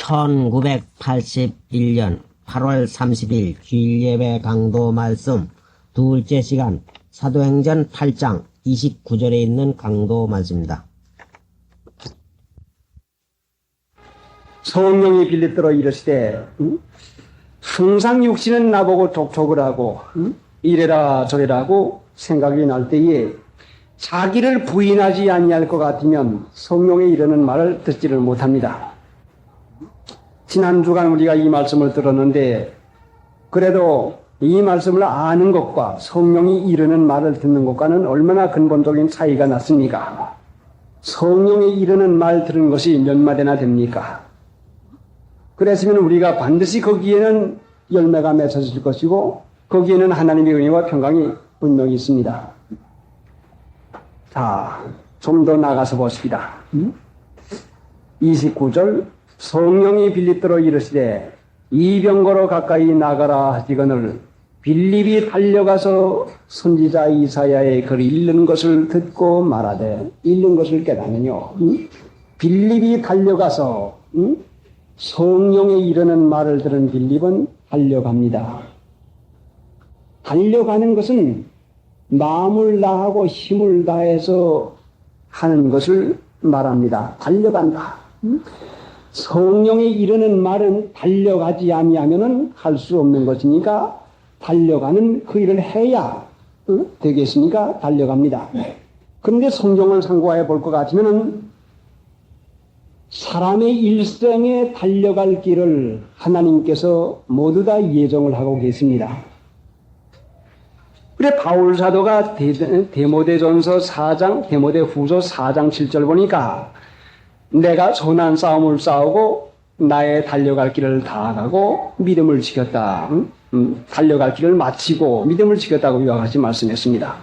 1981년 8월 30일 주일예배 강도 말씀 둘째 시간 사도행전 8장 29절에 있는 강도 말씀입니다. 성령이 빌립들어 이르시되 항상 육신은 나보고 족촉을 하고 이래라 저래라 하고 생각이 날 때에 자기를 부인하지 아니할 것 같으면 성령이 이르는 말을 듣지를 못합니다. 지난 주간 우리가 이 말씀을 들었는데 그래도 이 말씀을 아는 것과 성령이 이르는 말을 듣는 것과는 얼마나 근본적인 차이가 났습니까? 성령이 이르는 말 들은 것이 몇 마디나 됩니까? 그랬으면 우리가 반드시 거기에는 열매가 맺어질 것이고 거기에는 하나님의 은혜와 평강이 분명히 있습니다. 자, 좀 더 나가서 보십시다. 29절 성령이 빌립들어 이르시되 이병거로 가까이 나가라 하시거늘 빌립이 달려가서 선지자 이사야의 글을 읽는 것을 듣고 말하되 읽는 것을 깨닫느뇨. 빌립이 달려가서 성령의 이르는 말을 들은 빌립은 달려갑니다. 달려가는 것은 마음을 다하고 힘을 다해서 하는 것을 말합니다. 달려간다. 성령이 이르는 말은 달려가지 아니하면은 할 수 없는 것이니까 달려가는 그 일을 해야 되겠으니까 달려갑니다. 그런데 성경을 상고해 볼 것 같으면은 사람의 일생에 달려갈 길을 하나님께서 모두 다 예정을 하고 계십니다. 그래 바울 사도가 데모데전서 4장, 데모데후서 4장 7절 보니까 내가 선한 싸움을 싸우고 나의 달려갈 길을 다하고 믿음을 지켰다. 달려갈 길을 마치고 믿음을 지켰다고 이와 같이 말씀했습니다.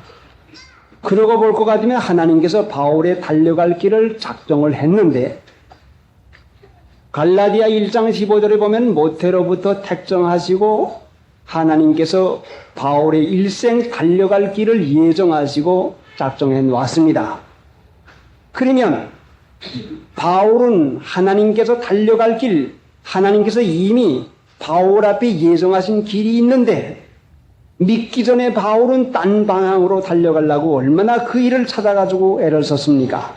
그러고 볼 것 같으면 하나님께서 바울의 달려갈 길을 작정을 했는데 갈라디아 1장 15절에 보면 모태로부터 택정하시고 하나님께서 바울의 일생 달려갈 길을 예정하시고 작정해 놓았습니다. 그러면 바울은 하나님께서 달려갈 길, 하나님께서 이미 바울 앞에 예정하신 길이 있는데 믿기 전에 바울은 딴 방향으로 달려가려고 얼마나 그 일을 찾아가지고 애를 썼습니까?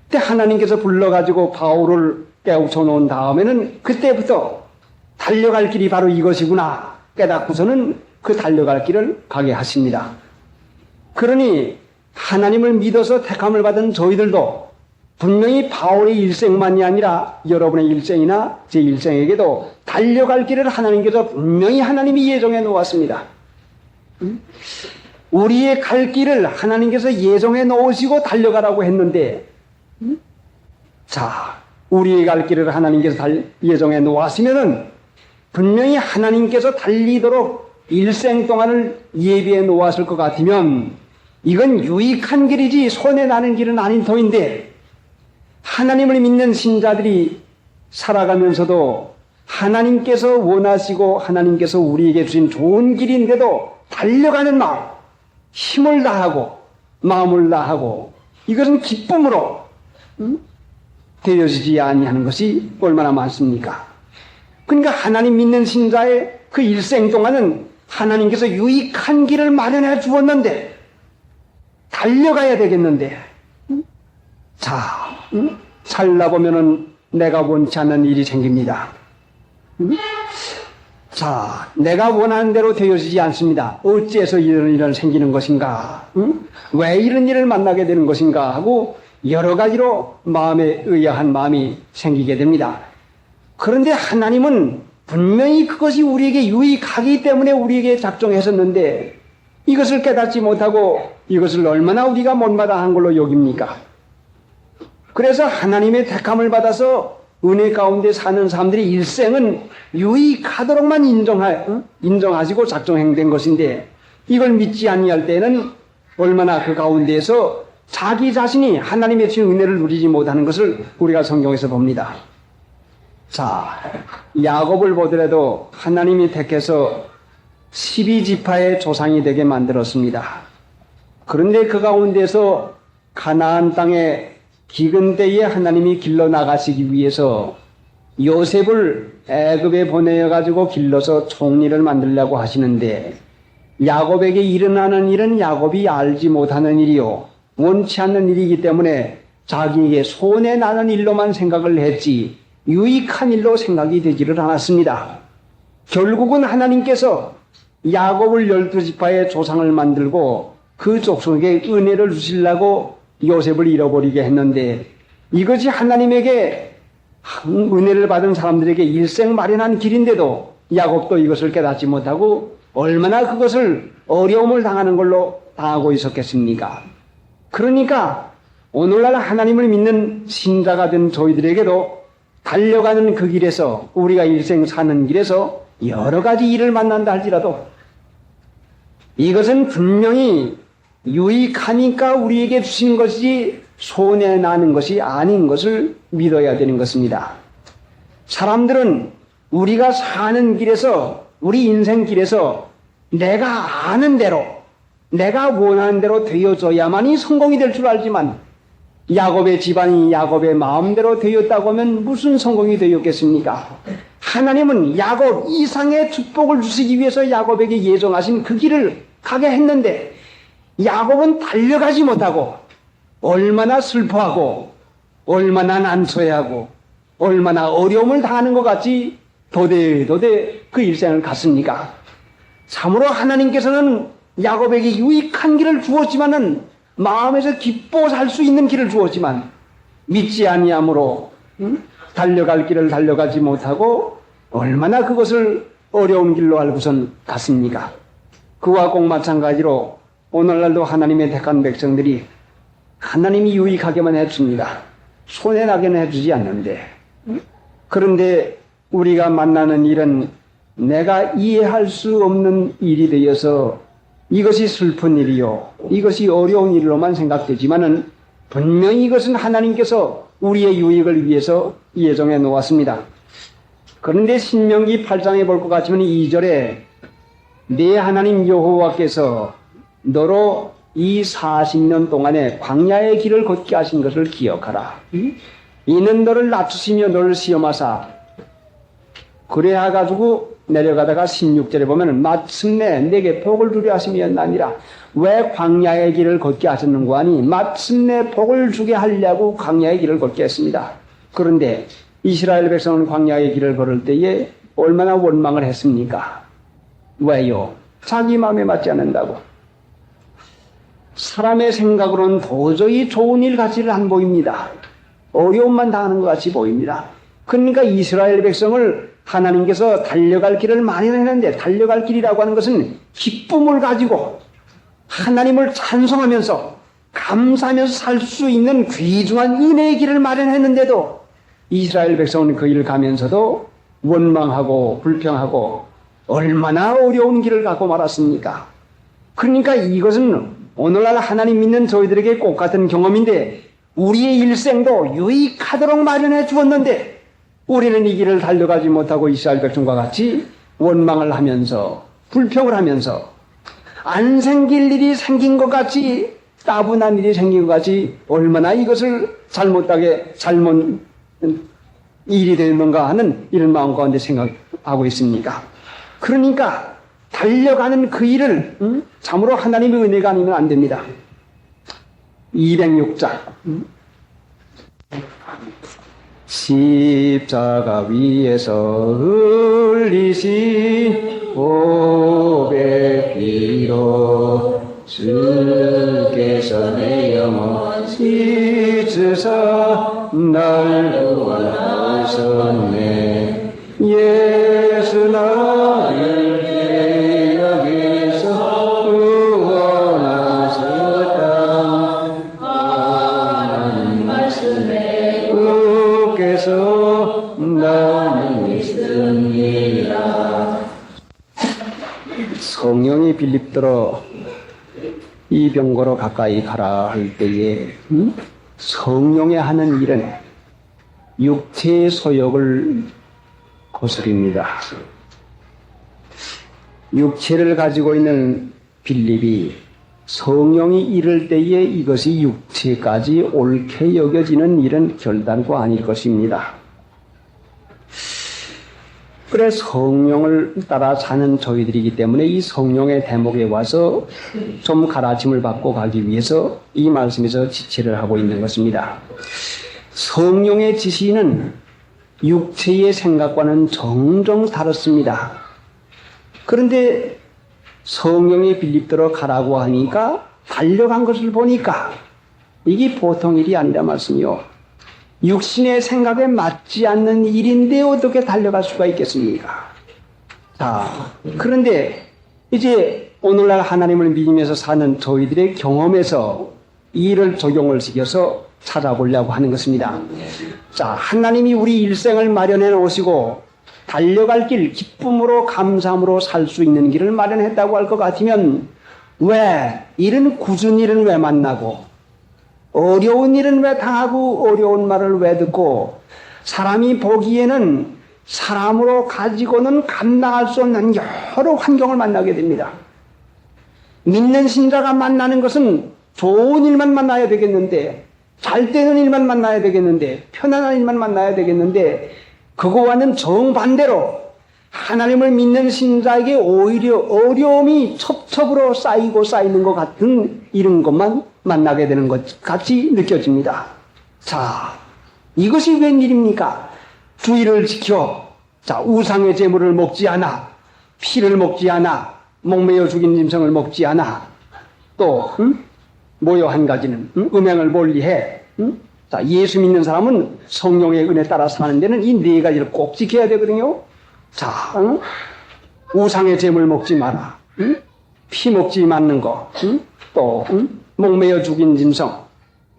그때 하나님께서 불러가지고 바울을 깨우쳐 놓은 다음에는 그때부터 달려갈 길이 바로 이것이구나 깨닫고서는 그 달려갈 길을 가게 하십니다. 그러니 하나님을 믿어서 택함을 받은 저희들도 분명히 바울의 일생만이 아니라 여러분의 일생이나 제 일생에게도 달려갈 길을 하나님께서 분명히 하나님이 예정해 놓았습니다. 우리의 갈 길을 하나님께서 예정해 놓으시고 달려가라고 했는데 자, 우리의 갈 길을 하나님께서 예정해 놓았으면은 분명히 하나님께서 달리도록 일생 동안을 예비해 놓았을 것 같으면 이건 유익한 길이지 손해나는 길은 아닌 터인데 하나님을 믿는 신자들이 살아가면서도 하나님께서 원하시고 하나님께서 우리에게 주신 좋은 길인데도 달려가는 마음, 힘을 다하고 마음을 다하고 이것은 기쁨으로 되어지지 아니하는 것이 얼마나 많습니까? 그러니까 하나님 믿는 신자의 그 일생 동안은 하나님께서 유익한 길을 마련해 주었는데 달려가야 되겠는데 자, 살다 보면은 내가 원치 않는 일이 생깁니다. 자, 내가 원하는 대로 되어지지 않습니다. 어째서 이런 일은 생기는 것인가? 왜 이런 일을 만나게 되는 것인가? 하고 여러 가지로 마음에 의아한 마음이 생기게 됩니다. 그런데 하나님은 분명히 그것이 우리에게 유익하기 때문에 우리에게 작정했었는데 이것을 깨닫지 못하고 이것을 얼마나 우리가 못마땅한 걸로 여깁니까? 그래서 하나님의 택함을 받아서 은혜 가운데 사는 사람들의 일생은 유익하도록만 인정하시고 작정행된 것인데 이걸 믿지 아니할 때는 얼마나 그 가운데에서 자기 자신이 하나님의 주신 은혜를 누리지 못하는 것을 우리가 성경에서 봅니다. 자, 야곱을 보더라도 하나님이 택해서 12지파의 조상이 되게 만들었습니다. 그런데 그 가운데서 가나안 땅에 기근 때에 하나님이 길러 나가시기 위해서 요셉을 애굽에 보내가지고 길러서 총리를 만들려고 하시는데 야곱에게 일어나는 일은 야곱이 알지 못하는 일이요 원치 않는 일이기 때문에 자기에게 손해 나는 일로만 생각을 했지 유익한 일로 생각이 되지를 않았습니다. 결국은 하나님께서 야곱을 12지파의 조상을 만들고 그 족속에게 은혜를 주시려고 요셉을 잃어버리게 했는데 이것이 하나님에게 은혜를 받은 사람들에게 일생 마련한 길인데도 야곱도 이것을 깨닫지 못하고 얼마나 그것을 어려움을 당하는 걸로 당하고 있었겠습니까? 그러니까 오늘날 하나님을 믿는 신자가 된 저희들에게도 달려가는 그 길에서 우리가 일생 사는 길에서 여러 가지 일을 만난다 할지라도 이것은 분명히 유익하니까 우리에게 주신 것이 손해 나는 것이 아닌 것을 믿어야 되는 것입니다. 사람들은 우리가 사는 길에서 우리 인생 길에서 내가 아는 대로 내가 원하는 대로 되어져야만이 성공이 될 줄 알지만 야곱의 집안이 야곱의 마음대로 되었다고 하면 무슨 성공이 되었겠습니까? 하나님은 야곱 이상의 축복을 주시기 위해서 야곱에게 예정하신 그 길을 가게 했는데 야곱은 달려가지 못하고 얼마나 슬퍼하고 얼마나 난처해하고 얼마나 어려움을 당하는 것 같이 도대도대 그 일생을 갔습니까? 참으로 하나님께서는 야곱에게 유익한 길을 주었지만은 마음에서 기뻐 살 수 있는 길을 주었지만 믿지 아니함으로 달려갈 길을 달려가지 못하고 얼마나 그것을 어려운 길로 알고선 갔습니까? 그와 꼭 마찬가지로 오늘날도 하나님의 택한 백성들이 하나님이 유익하게만 해줍니다. 손해나게는 해주지 않는데 그런데 우리가 만나는 일은 내가 이해할 수 없는 일이 되어서 이것이 슬픈 일이요 이것이 어려운 일로만 생각되지만은 분명히 이것은 하나님께서 우리의 유익을 위해서 예정해 놓았습니다. 그런데 신명기 8장에 볼 것 같으면 2절에 내 하나님 여호와께서 너로 이 40년 동안에 광야의 길을 걷게 하신 것을 기억하라. 이는 너를 낮추시며 너를 시험하사 그래야 가지고 내려가다가 16절에 보면 마침내 내게 복을 주려 하심이었나니라. 왜 광야의 길을 걷게 하셨는고 하니 마침내 복을 주게 하려고 광야의 길을 걷게 했습니다. 그런데 이스라엘 백성은 광야의 길을 걸을 때에 얼마나 원망을 했습니까? 왜요? 자기 마음에 맞지 않는다고. 사람의 생각으로는 도저히 좋은 일 같지를 안 보입니다. 어려움만 당하는 것 같이 보입니다. 그러니까 이스라엘 백성을 하나님께서 달려갈 길을 마련했는데 달려갈 길이라고 하는 것은 기쁨을 가지고 하나님을 찬송하면서 감사하면서 살 수 있는 귀중한 은혜의 길을 마련했는데도 이스라엘 백성은 그 길을 가면서도 원망하고 불평하고 얼마나 어려운 길을 가고 말았습니까? 그러니까 이것은 오늘날 하나님 믿는 저희들에게 꼭 같은 경험인데 우리의 일생도 유익하도록 마련해 주었는데 우리는 이 길을 달려가지 못하고 이스라엘 백성과 같이 원망을 하면서 불평을 하면서 안 생길 일이 생긴 것 같이 따분한 일이 생긴 것 같이 얼마나 이것을 잘못 일이 되는가 하는 이런 마음 가운데 생각하고 있습니까? 그러니까 달려가는 그 일을 참으로 하나님의 은혜가 아니면 안 됩니다. 206장 십자가 위에서 흘리신 보배 피로 주께서 내 영혼 씻으사 날 구원하셨네. 예수 나를 죄악에서 구원하셨다. 하나님 말씀에 주께서 나는 믿습니다. 성령이 빌립들어 이 병거로 가까이 가라 할 때에 성령의 하는 일은 육체의 소욕을 거스립니다. 육체를 가지고 있는 빌립이 성령이 이를 때에 이것이 육체까지 옳게 여겨지는 일은 결단코 아닐 것입니다. 그래 성령을 따라 사는 저희들이기 때문에 이 성령의 대목에 와서 좀 가르침을 받고 가기 위해서 이 말씀에서 지체를 하고 있는 것입니다. 성령의 지시는 육체의 생각과는 정정 다릅니다. 그런데 성령의 빌립대로 가라고 하니까 달려간 것을 보니까 이게 보통 일이 아니라 말씀이요. 육신의 생각에 맞지 않는 일인데 어떻게 달려갈 수가 있겠습니까? 자, 그런데 이제 오늘날 하나님을 믿으면서 사는 저희들의 경험에서 이를 적용을 시켜서 찾아보려고 하는 것입니다. 자, 하나님이 우리 일생을 마련해 놓으시고 달려갈 길, 기쁨으로 감사함으로 살 수 있는 길을 마련했다고 할 것 같으면 왜 이런 굳은 일은 왜 만나고 어려운 일은 왜 당하고 어려운 말을 왜 듣고 사람이 보기에는 사람으로 가지고는 감당할 수 없는 여러 환경을 만나게 됩니다. 믿는 신자가 만나는 것은 좋은 일만 만나야 되겠는데 잘 되는 일만 만나야 되겠는데 편안한 일만 만나야 되겠는데 그거와는 정반대로 하나님을 믿는 신자에게 오히려 어려움이 첩첩으로 쌓이고 쌓이는 것 같은 이런 것만 만나게 되는 것 같이 느껴집니다. 자, 이것이 웬일입니까? 주의를 지켜. 자, 우상의 제물을 먹지 않아. 피를 먹지 않아. 목매어 죽인 짐승을 먹지 않아. 또 뭐요 한 가지는 음행을 멀리해. 자, 예수 믿는 사람은 성령의 은혜 따라 사는 데는 이 네 가지를 꼭 지켜야 되거든요. 자, 우상의 제물 먹지 마라. 피 먹지 않는 거. 또 목매어 죽인 짐승,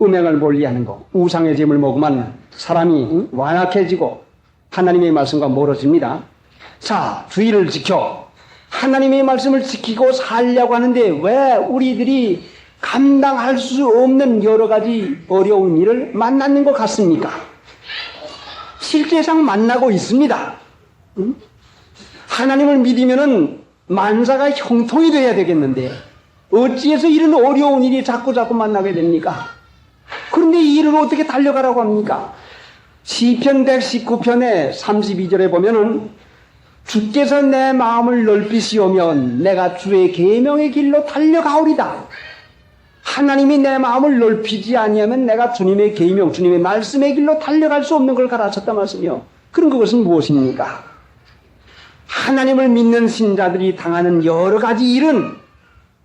음행을 멀리하는 거. 우상의 제물 먹으면 사람이 완악해지고 하나님의 말씀과 멀어집니다. 자, 주의를 지켜. 하나님의 말씀을 지키고 살려고 하는데 왜 우리들이 감당할 수 없는 여러 가지 어려운 일을 만나는 것 같습니까? 실제상 만나고 있습니다. 하나님을 믿으면은 만사가 형통이 돼야 되겠는데 어찌해서 이런 어려운 일이 자꾸 만나게 됩니까? 그런데 이 일을 어떻게 달려가라고 합니까? 시편 119편의 32절에 보면은 주께서 내 마음을 넓히시오면 내가 주의 계명의 길로 달려가오리다. 하나님이 내 마음을 넓히지 아니하면 내가 주님의 계명, 주님의 말씀의 길로 달려갈 수 없는 걸 가르쳤단 말씀이요. 그런 그것은 무엇입니까? 하나님을 믿는 신자들이 당하는 여러 가지 일은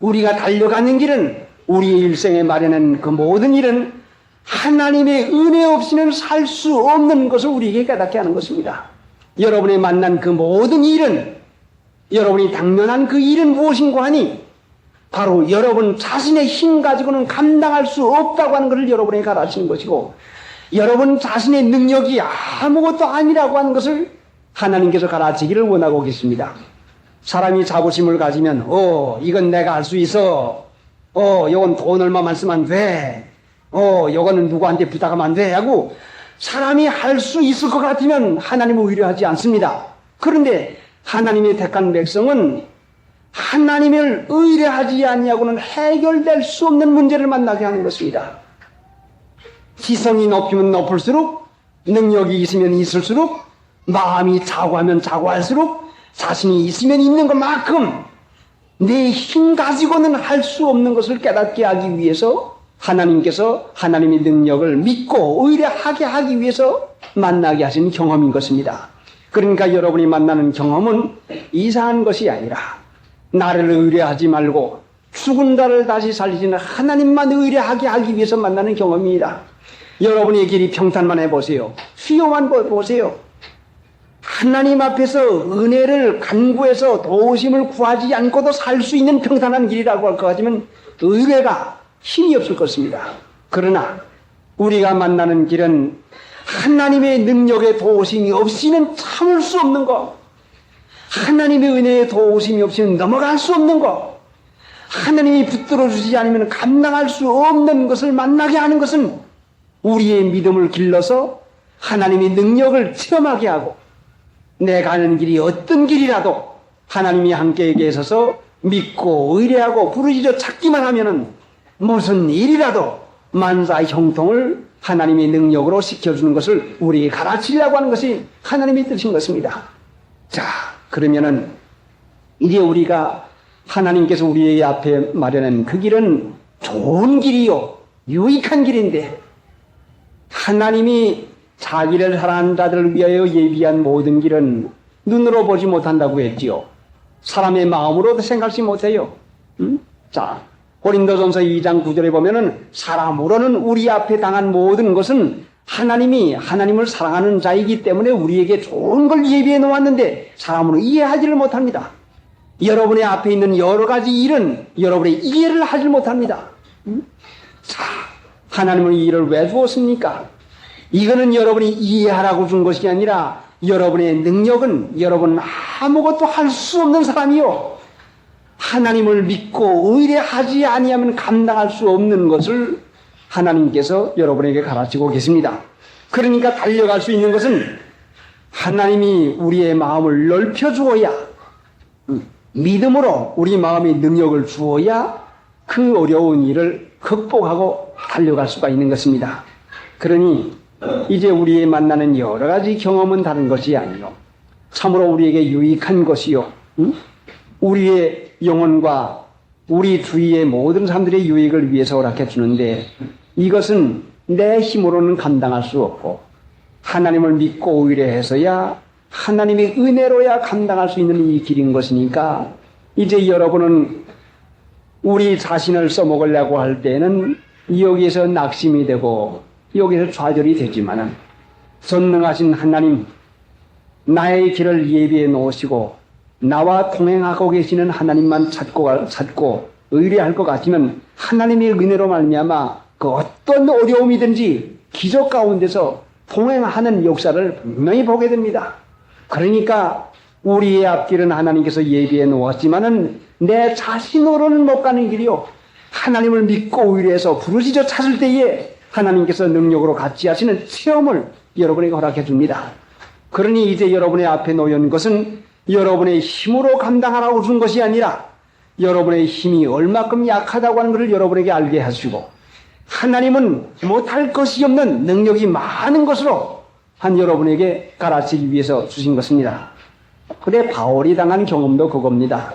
우리가 달려가는 길은 우리의 일생에 마련한 그 모든 일은 하나님의 은혜 없이는 살 수 없는 것을 우리에게 깨닫게 하는 것입니다. 여러분이 만난 그 모든 일은 여러분이 당면한 그 일은 무엇인고 하니 바로 여러분 자신의 힘 가지고는 감당할 수 없다고 하는 것을 여러분에게 가르치는 것이고 여러분 자신의 능력이 아무것도 아니라고 하는 것을 하나님께서 가르치기를 원하고 계십니다. 사람이 자부심을 가지면 이건 내가 할 수 있어. 이건 돈 얼마만 쓰면 안 돼. 이거는 누구한테 부탁하면 안 돼 하고 사람이 할 수 있을 것 같으면 하나님을 의뢰하지 않습니다. 그런데 하나님의 택한 백성은 하나님을 의뢰하지 아니하고는 해결될 수 없는 문제를 만나게 하는 것입니다. 지성이 높이면 높을수록 능력이 있으면 있을수록 마음이 자고하면 자고할수록 자신이 있으면 있는 것만큼 내 힘 가지고는 할 수 없는 것을 깨닫게 하기 위해서 하나님께서 하나님의 능력을 믿고 의뢰하게 하기 위해서 만나게 하신 경험인 것입니다. 그러니까 여러분이 만나는 경험은 이상한 것이 아니라 나를 의뢰하지 말고 죽은 자를 다시 살리시는 하나님만 의뢰하게 하기 위해서 만나는 경험입니다. 여러분의 길이 평탄만 해보세요. 수요만 보세요. 하나님 앞에서 은혜를 간구해서 도우심을 구하지 않고도 살 수 있는 평탄한 길이라고 할 것 같으면 의뢰가 힘이 없을 것입니다. 그러나 우리가 만나는 길은 하나님의 능력의 도우심이 없이는 참을 수 없는 것, 하나님의 은혜의 도우심이 없이는 넘어갈 수 없는 것, 하나님이 붙들어 주지 않으면 감당할 수 없는 것을 만나게 하는 것은 우리의 믿음을 길러서 하나님의 능력을 체험하게 하고 내 가는 길이 어떤 길이라도 하나님이 함께 계셔서 믿고 의뢰하고 부르짖어 찾기만 하면은 무슨 일이라도 만사 형통을 하나님의 능력으로 시켜주는 것을 우리에게 가르치려고 하는 것이 하나님의 뜻인 것입니다. 자, 그러면은 이제 우리가 하나님께서 우리 앞에 마련한 그 길은 좋은 길이요, 유익한 길인데 하나님이 자기를 사랑하는 자들을 위하여 예비한 모든 길은 눈으로 보지 못한다고 했지요. 사람의 마음으로도 생각지 못해요. 자, 고린도전서 2장 9절에 보면은 사람으로는 우리 앞에 당한 모든 것은 하나님이 하나님을 사랑하는 자이기 때문에 우리에게 좋은 걸 예비해 놓았는데 사람으로 이해하지를 못합니다. 여러분의 앞에 있는 여러 가지 일은 여러분의 이해를 하지 못합니다. 자, 하나님은 이 일을 왜 주었습니까? 이거는 여러분이 이해하라고 준 것이 아니라 여러분의 능력은 여러분 아무것도 할 수 없는 사람이요, 하나님을 믿고 의뢰하지 아니하면 감당할 수 없는 것을 하나님께서 여러분에게 가르치고 계십니다. 그러니까 달려갈 수 있는 것은 하나님이 우리의 마음을 넓혀 주어야, 믿음으로 우리 마음의 능력을 주어야 그 어려운 일을 극복하고 달려갈 수가 있는 것입니다. 그러니 이제 우리의 만나는 여러 가지 경험은 다른 것이 아니요, 참으로 우리에게 유익한 것이요, 우리의 영혼과 우리 주위의 모든 사람들의 유익을 위해서 허락해 주는데, 이것은 내 힘으로는 감당할 수 없고 하나님을 믿고 의뢰해서야, 하나님의 은혜로야 감당할 수 있는 이 길인 것이니까, 이제 여러분은 우리 자신을 써먹으려고 할 때는 여기에서 낙심이 되고 여기서 좌절이 되지만은, 전능하신 하나님, 나의 길을 예비해 놓으시고 나와 동행하고 계시는 하나님만 찾고 의뢰할 것 같으면 하나님의 은혜로 말미암아 그 어떤 어려움이든지 기적 가운데서 동행하는 역사를 분명히 보게 됩니다. 그러니까 우리의 앞길은 하나님께서 예비해 놓았지만은 내 자신으로는 못 가는 길이요, 하나님을 믿고 의뢰해서 부르짖어 찾을 때에 하나님께서 능력으로 같이 하시는 체험을 여러분에게 허락해 줍니다. 그러니 이제 여러분의 앞에 놓인 것은 여러분의 힘으로 감당하라고 준 것이 아니라 여러분의 힘이 얼마큼 약하다고 하는 것을 여러분에게 알게 하시고, 하나님은 못할 것이 없는 능력이 많은 것으로 한 여러분에게 가르치기 위해서 주신 것입니다. 그래, 바울이 당한 경험도 그겁니다.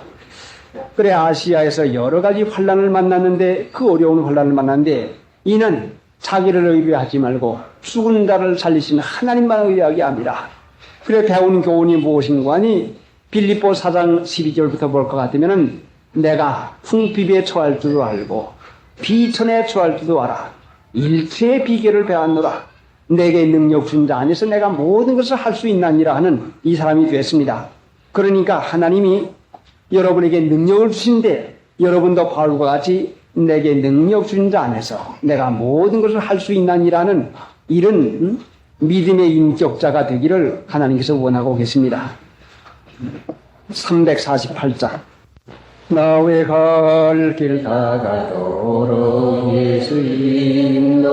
그래, 아시아에서 여러 가지 환난을 만났는데, 그 어려운 환난을 만났는데 이는 자기를 의뢰하지 말고 죽은 자를 살리시는 하나님만 의뢰하게 합니다. 그래, 배운 교훈이 무엇인가 하니 빌립보 4장 12절부터 볼 것 같으면은, 내가 풍비비에 처할 줄도 알고 비천에 처할 줄도 알아. 일체의 비결을 배웠노라. 내게 능력 준 자 안에서 내가 모든 것을 할 수 있나니라 하는 이 사람이 됐습니다. 그러니까 하나님이 여러분에게 능력을 주신데, 여러분도 바울과 같이 내게 능력 준 자 안에서 내가 모든 것을 할 수 있나니라는 이런 믿음의 인격자가 되기를 하나님께서 원하고 계십니다. 348장. 나의 갈 길 다가도록 예수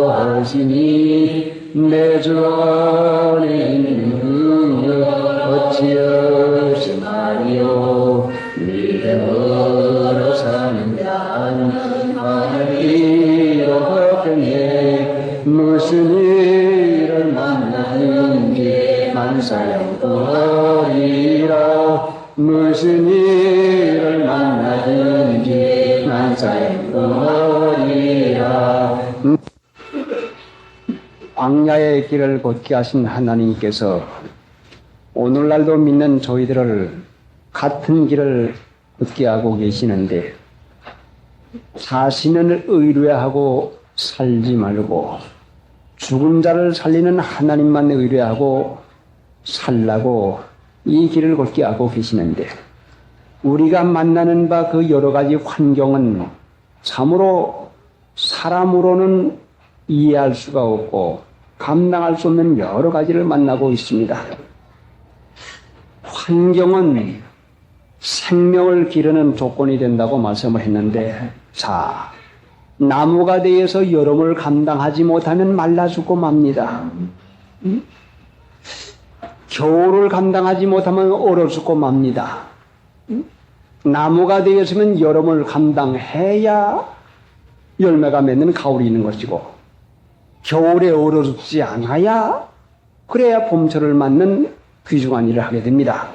인도하시니 내 주 안에 있는 능력 어찌없이 말이요, 믿음으로 사는 자는 하나님으로 걱정해 무슨 일을 만나는지 만사형통하리라. 무슨 일을 만나든지 만사형통하리라. 광야의 길을 걷게 하신 하나님께서 오늘날도 믿는 저희들을 같은 길을 걷게 하고 계시는데, 자신을 의뢰하고 살지 말고 죽은 자를 살리는 하나님만 의뢰하고 살라고 이 길을 걷게 하고 계시는데, 우리가 만나는 바 그 여러 가지 환경은 참으로 사람으로는 이해할 수가 없고 감당할 수 없는 여러 가지를 만나고 있습니다. 환경은 생명을 기르는 조건이 된다고 말씀을 했는데, 자, 나무가 되어서 여름을 감당하지 못하면 말라 죽고 맙니다. 겨울을 감당하지 못하면 얼어 죽고 맙니다. 나무가 되었으면 여름을 감당해야 열매가 맺는 가을이 있는 것이고, 겨울에 얼어 죽지 않아야 그래야 봄철을 맞는 귀중한 일을 하게 됩니다.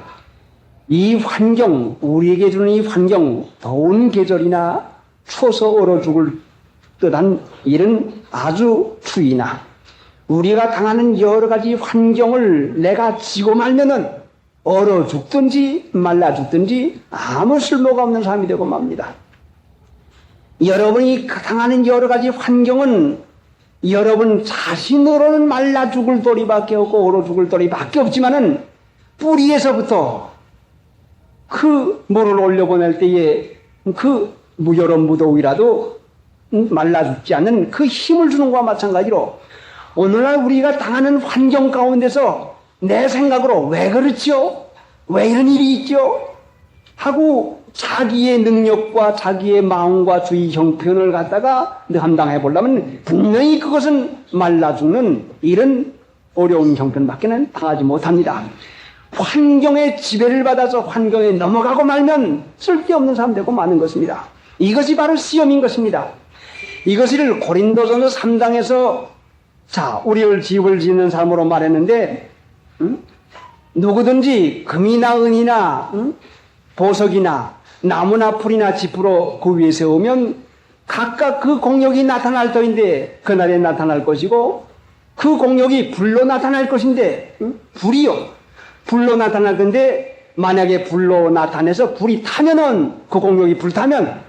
이 환경, 우리에게 주는 이 환경, 더운 계절이나 추워서 얼어 죽을 듯한 이런 아주 추위나 우리가 당하는 여러 가지 환경을 내가 지고 말면은 얼어 죽든지 말라 죽든지 아무 쓸모가 없는 사람이 되고 맙니다. 여러분이 당하는 여러 가지 환경은 여러분 자신으로는 말라 죽을 도리밖에 없고 얼어 죽을 도리밖에 없지만은 뿌리에서부터 그 물을 올려보낼 때에 그 여름 무더위라도 말라 죽지 않는 그 힘을 주는 것과 마찬가지로 오늘날 우리가 당하는 환경 가운데서 내 생각으로 왜 그렇지요? 왜 이런 일이 있죠? 하고 자기의 능력과 자기의 마음과 주의 형편을 갖다가 감당해 보려면 분명히 그것은 말라 죽는 이런 어려운 형편밖에는 당하지 못합니다. 환경의 지배를 받아서 환경에 넘어가고 말면 쓸데없는 사람 되고 마는 것입니다. 이것이 바로 시험인 것입니다. 이것을 고린도전서 3장에서 자, 우리를 집을 짓는 사람으로 말했는데 누구든지 금이나 은이나 보석이나 나무나 풀이나 짚으로 그 위에 세우면 각각 그 공력이 나타날 터인데 그날에 나타날 것이고 그 공력이 불로 나타날 것인데 불로 나타날 건데 만약에 불로 나타내서 불이 타면은 그 공력이 불타면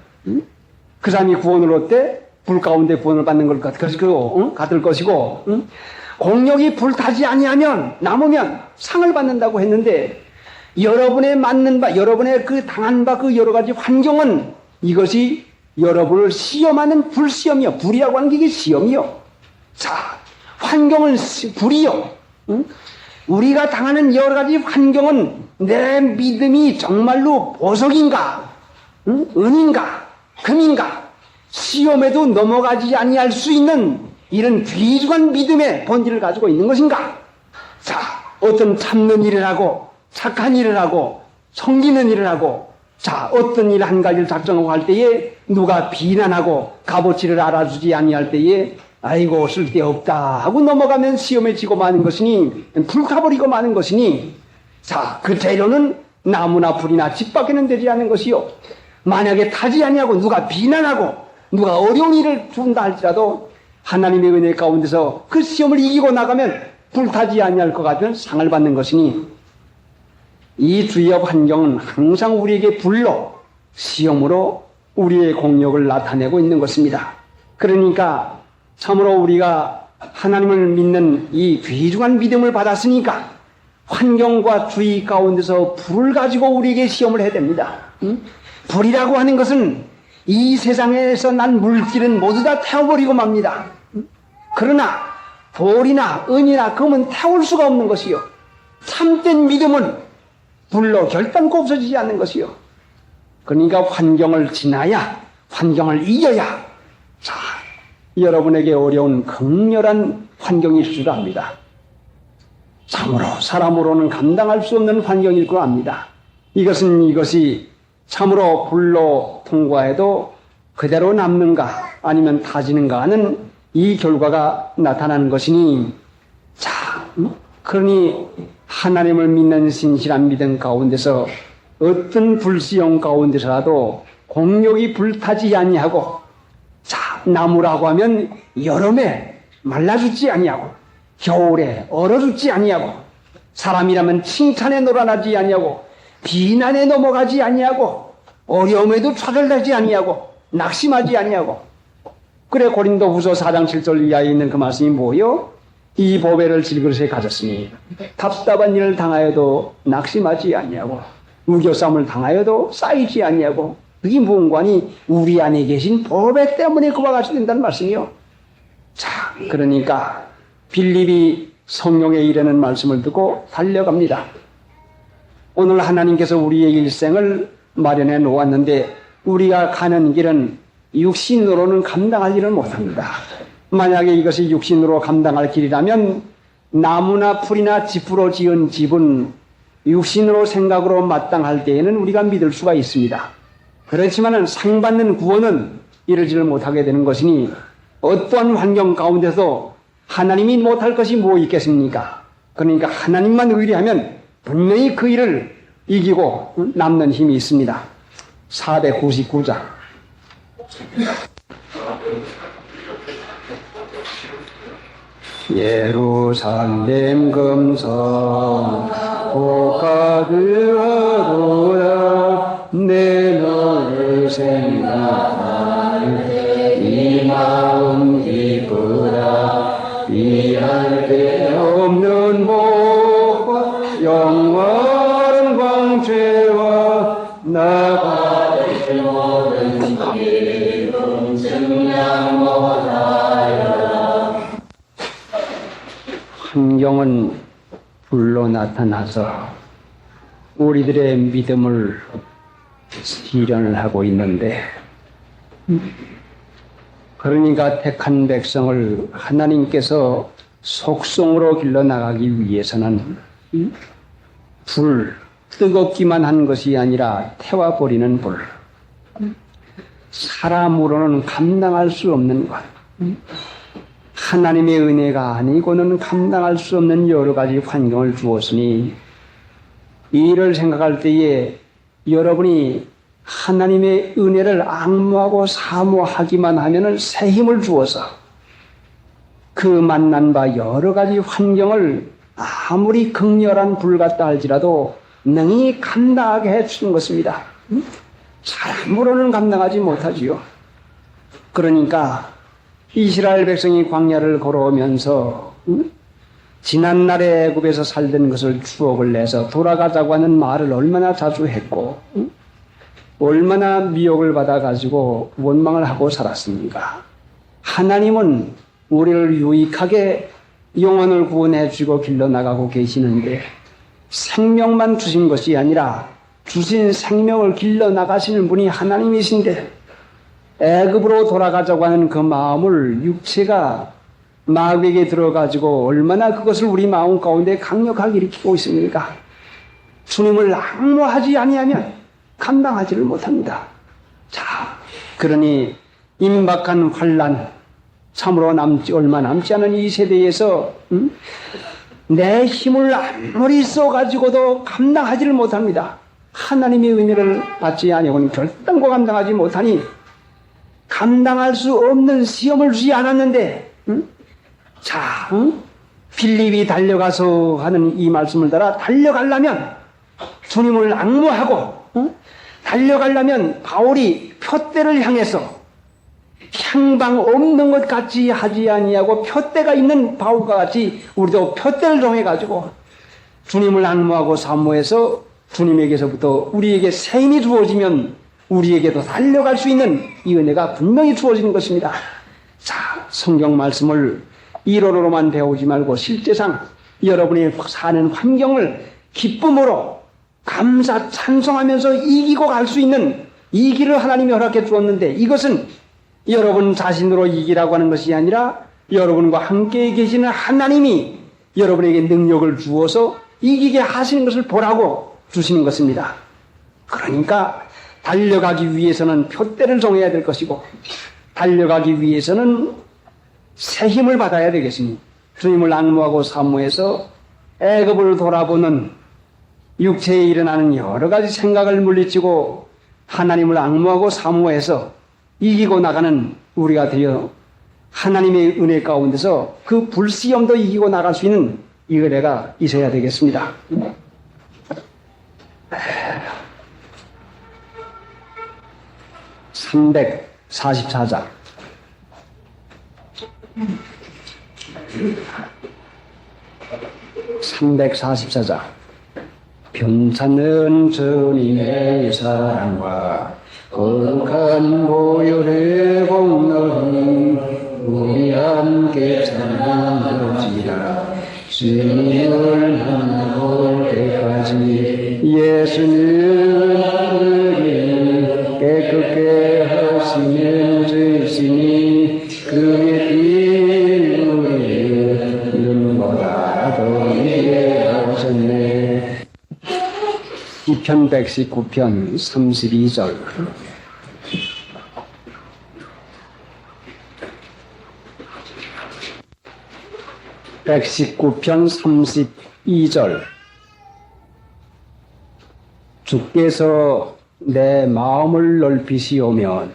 그 사람이 구원을 얻되 불 가운데 구원을 받는 것 같을 것이고 공력이 불타지 아니하면 남으면 상을 받는다고 했는데 여러분의 맞는 바 여러분의 그 당한 바 그 여러 가지 환경은 이것이 여러분을 시험하는 불시험이요. 불이라고 하는 게 이게 시험이요. 자, 환경은 불이요. 우리가 당하는 여러 가지 환경은 내 믿음이 정말로 보석인가, 은인가, 금인가, 시험에도 넘어가지 아니할 수 있는 이런 귀중한 믿음의 본질을 가지고 있는 것인가? 자, 어떤 참는 일을 하고, 착한 일을 하고, 섬기는 일을 하고, 자, 어떤 일 한 가지를 작정하고 할 때에 누가 비난하고 값어치를 알아주지 아니할 때에 아이고 쓸데없다 하고 넘어가면 시험에 지고 마는 것이니 불타버리고 마는 것이니 자, 그 재료는 나무나 불이나 집밖에는 되지 않는 것이요. 만약에 타지 아니하고 누가 비난하고 누가 어려운 일을 준다 할지라도 하나님의 은혜 가운데서 그 시험을 이기고 나가면 불타지 아니할 것 같은 상을 받는 것이니 이 주의 환경은 항상 우리에게 불로 시험으로 우리의 공력을 나타내고 있는 것입니다. 그러니까 참으로 우리가 하나님을 믿는 이 귀중한 믿음을 받았으니까 환경과 주의 가운데서 불을 가지고 우리에게 시험을 해야 됩니다. 불이라고 하는 것은 이 세상에서 난 물질은 모두 다 태워버리고 맙니다. 그러나 돌이나 은이나 금은 태울 수가 없는 것이요. 참된 믿음은 불로 결단코 없어지지 않는 것이요. 그러니까 환경을 지나야, 환경을 이겨야, 자, 여러분에게 어려운 극렬한 환경일 줄 압니다. 참으로 사람으로는 감당할 수 없는 환경일 줄 압니다. 이것이 참으로 불로 통과해도 그대로 남는가 아니면 타지는가 하는 이 결과가 나타나는 것이니 자, 그러니 하나님을 믿는 신실한 믿음 가운데서 어떤 불시험 가운데서라도 공력이 불타지 아니하고 자, 나무라고 하면 여름에 말라 죽지 아니하고 겨울에 얼어 죽지 아니하고 사람이라면 칭찬에 놀아나지 아니하고 비난에 넘어가지 아니하고 어려움에도 좌절되지 아니하고 낙심하지 아니하고 그래 고린도후서 4장 7절 이하에 있는 그 말씀이 뭐요? 이 보배를 질그릇에 가졌으니 답답한 일을 당하여도 낙심하지 아니하고 우겨쌈을 당하여도 쌓이지 아니하고 그게 무언가니 우리 안에 계신 보배 때문에 그와 같이 된다는 말씀이요. 자, 그러니까 빌립이 성령에 이르는 말씀을 듣고 달려갑니다. 오늘 하나님께서 우리의 일생을 마련해 놓았는데 우리가 가는 길은 육신으로는 감당할 일은 못합니다. 만약에 이것이 육신으로 감당할 길이라면 나무나 풀이나 짚으로 지은 집은 육신으로 생각으로 마땅할 때에는 우리가 믿을 수가 있습니다. 그렇지만 상받는 구원은 이르지를 못하게 되는 것이니 어떠한 환경 가운데서 하나님이 못할 것이 뭐 있겠습니까? 그러니까 하나님만 의뢰하면 분명히 그 일을 이기고 남는 힘이 있습니다. 499장. 예루살렘 금성 복가되어도다 내 너를 생각하는 이 마음 기쁘다 이할 데 없는 복과 영원한 광채와 나가지 모든 기쁨 증량 못하여 환경은 불로 나타나서 우리들의 믿음을 실현을 하고 있는데, 그러니까 택한 백성을 하나님께서 속성으로 길러나가기 위해서는 뜨겁기만 한 것이 아니라 태워버리는 불, 사람으로는 감당할 수 없는 것, 하나님의 은혜가 아니고는 감당할 수 없는 여러 가지 환경을 주었으니, 이를 생각할 때에 여러분이 하나님의 은혜를 앙모하고 사모하기만 하면은 새 힘을 주어서 그 만난 바 여러 가지 환경을 아무리 극렬한 불 같다 할지라도 능히 감당하게 해주는 것입니다. 사람으로는 감당하지 못하지요. 그러니까 이스라엘 백성이 광야를 걸어오면서 지난날의 애굽에서 살던 것을 추억을 내서 돌아가자고 하는 말을 얼마나 자주 했고 얼마나 미혹을 받아가지고 원망을 하고 살았습니까? 하나님은 우리를 유익하게 영혼을 구원해 주고 길러나가고 계시는데 생명만 주신 것이 아니라 주신 생명을 길러나가시는 분이 하나님이신데 애굽으로 돌아가자고 하는 그 마음을 육체가 마귀에게 들어가지고 얼마나 그것을 우리 마음 가운데 강력하게 일으키고 있습니까? 주님을 앙모하지 아니하면 감당하지를 못합니다. 자, 그러니 임박한 환난, 참으로 얼마 남지 않은 이 세대에서 내 힘을 아무리 써가지고도 감당하지를 못합니다. 하나님의 은혜를 받지 아니하고는 결단코 감당하지 못하니 감당할 수 없는 시험을 주지 않았는데, 자, 필립이 달려가서 하는 이 말씀을 따라 달려가려면 주님을 앙모하고, 달려가려면 바울이 표대를 향해서 향방 없는 것 같이 하지 아니하고 표대가 있는 바울과 같이 우리도 표대를 정해가지고 주님을 앙모하고 사모해서 주님에게서부터 우리에게 새 힘이 주어지면 우리에게도 달려갈 수 있는 이 은혜가 분명히 주어지는 것입니다. 자, 성경 말씀을 이론으로만 배우지 말고 실제상 여러분이 사는 환경을 기쁨으로 감사 찬송하면서 이기고 갈 수 있는 이 길을 하나님이 허락해 주었는데, 이것은 여러분 자신으로 이기라고 하는 것이 아니라 여러분과 함께 계시는 하나님이 여러분에게 능력을 주어서 이기게 하시는 것을 보라고 주시는 것입니다. 그러니까 달려가기 위해서는 표대를 정해야 될 것이고, 달려가기 위해서는 새 힘을 받아야 되겠습니다. 주님을 앙모하고 사모해서 애굽을 돌아보는 육체에 일어나는 여러 가지 생각을 물리치고 하나님을 앙모하고 사모해서 이기고 나가는 우리가 되어 하나님의 은혜 가운데서 그 불시험도 이기고 나갈 수 있는 이 은혜가 있어야 되겠습니다. 344장. 변찮은 주님의 사랑과 거룩한 보혈의 공로는 우리 함께 찬양하지라. 주님을 만나볼 때까지 예수는 우리를 깨끗게 하시는 주이시니 그의 피 우리를 눈보다 더 이해하셨네. 시편 119편 32절. (119편 32절) 주께서 내 마음을 넓히시오면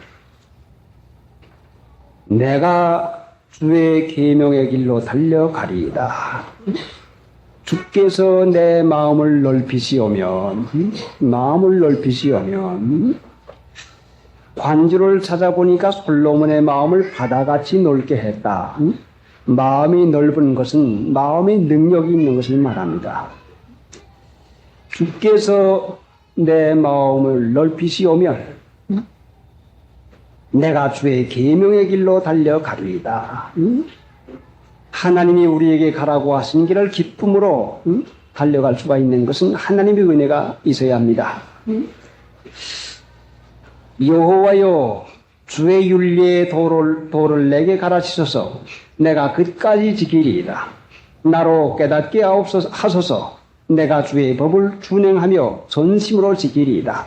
내가 주의 계명의 길로 달려가리이다. 주께서 내 마음을 넓히시오면 관주를 찾아보니까 솔로몬의 마음을 바다같이 넓게 했다. 마음이 넓은 것은 마음의 능력이 있는 것을 말합니다. 주께서 내 마음을 넓히시오면 내가 주의 계명의 길로 달려가리이다. 하나님이 우리에게 가라고 하신 길을 기쁨으로 달려갈 수가 있는 것은 하나님의 은혜가 있어야 합니다. 여호와여 주의 윤리의 도를 내게 가르치소서. 내가 끝까지 지키리이다. 나로 깨닫게 하소서. 내가 주의 법을 준행하며 전심으로 지키리이다.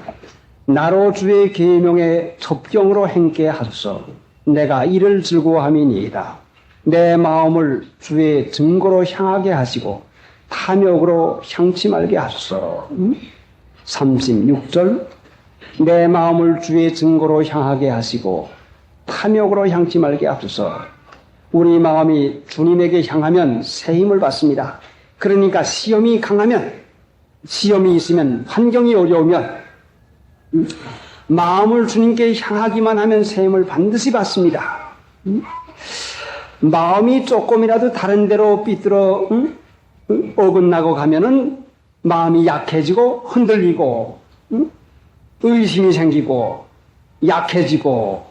나로 주의 계명의 첩경으로 행케 하소서. 내가 이를 즐거워함이니이다. 내 마음을 주의 증거로 향하게 하시고 탐욕으로 향치 말게 하소서. 36절 내 마음을 주의 증거로 향하게 하시고 탐욕으로 향치 말게 하소서. 우리 마음이 주님에게 향하면 새 힘을 받습니다. 그러니까 시험이 강하면, 시험이 있으면, 환경이 어려우면 마음을 주님께 향하기만 하면 새 힘을 반드시 받습니다. 마음이 조금이라도 다른 데로 삐뚤어 어긋나고 가면은 마음이 약해지고 흔들리고 의심이 생기고 약해지고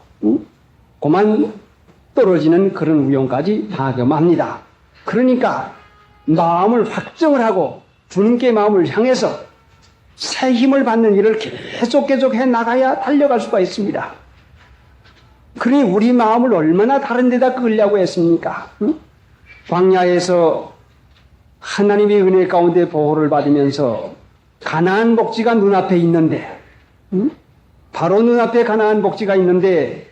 그만 떨어지는 그런 위험까지 당하게합니다. 그러니까 마음을 확정을 하고 주님께 마음을 향해서 새 힘을 받는 일을 계속 해 나가야 달려갈 수가 있습니다. 그러니 우리 마음을 얼마나 다른 데다 끌려고 했습니까? 광야에서 하나님의 은혜 가운데 보호를 받으면서 가나안 복지가 눈앞에 있는데 바로 눈앞에 가나안 복지가 있는데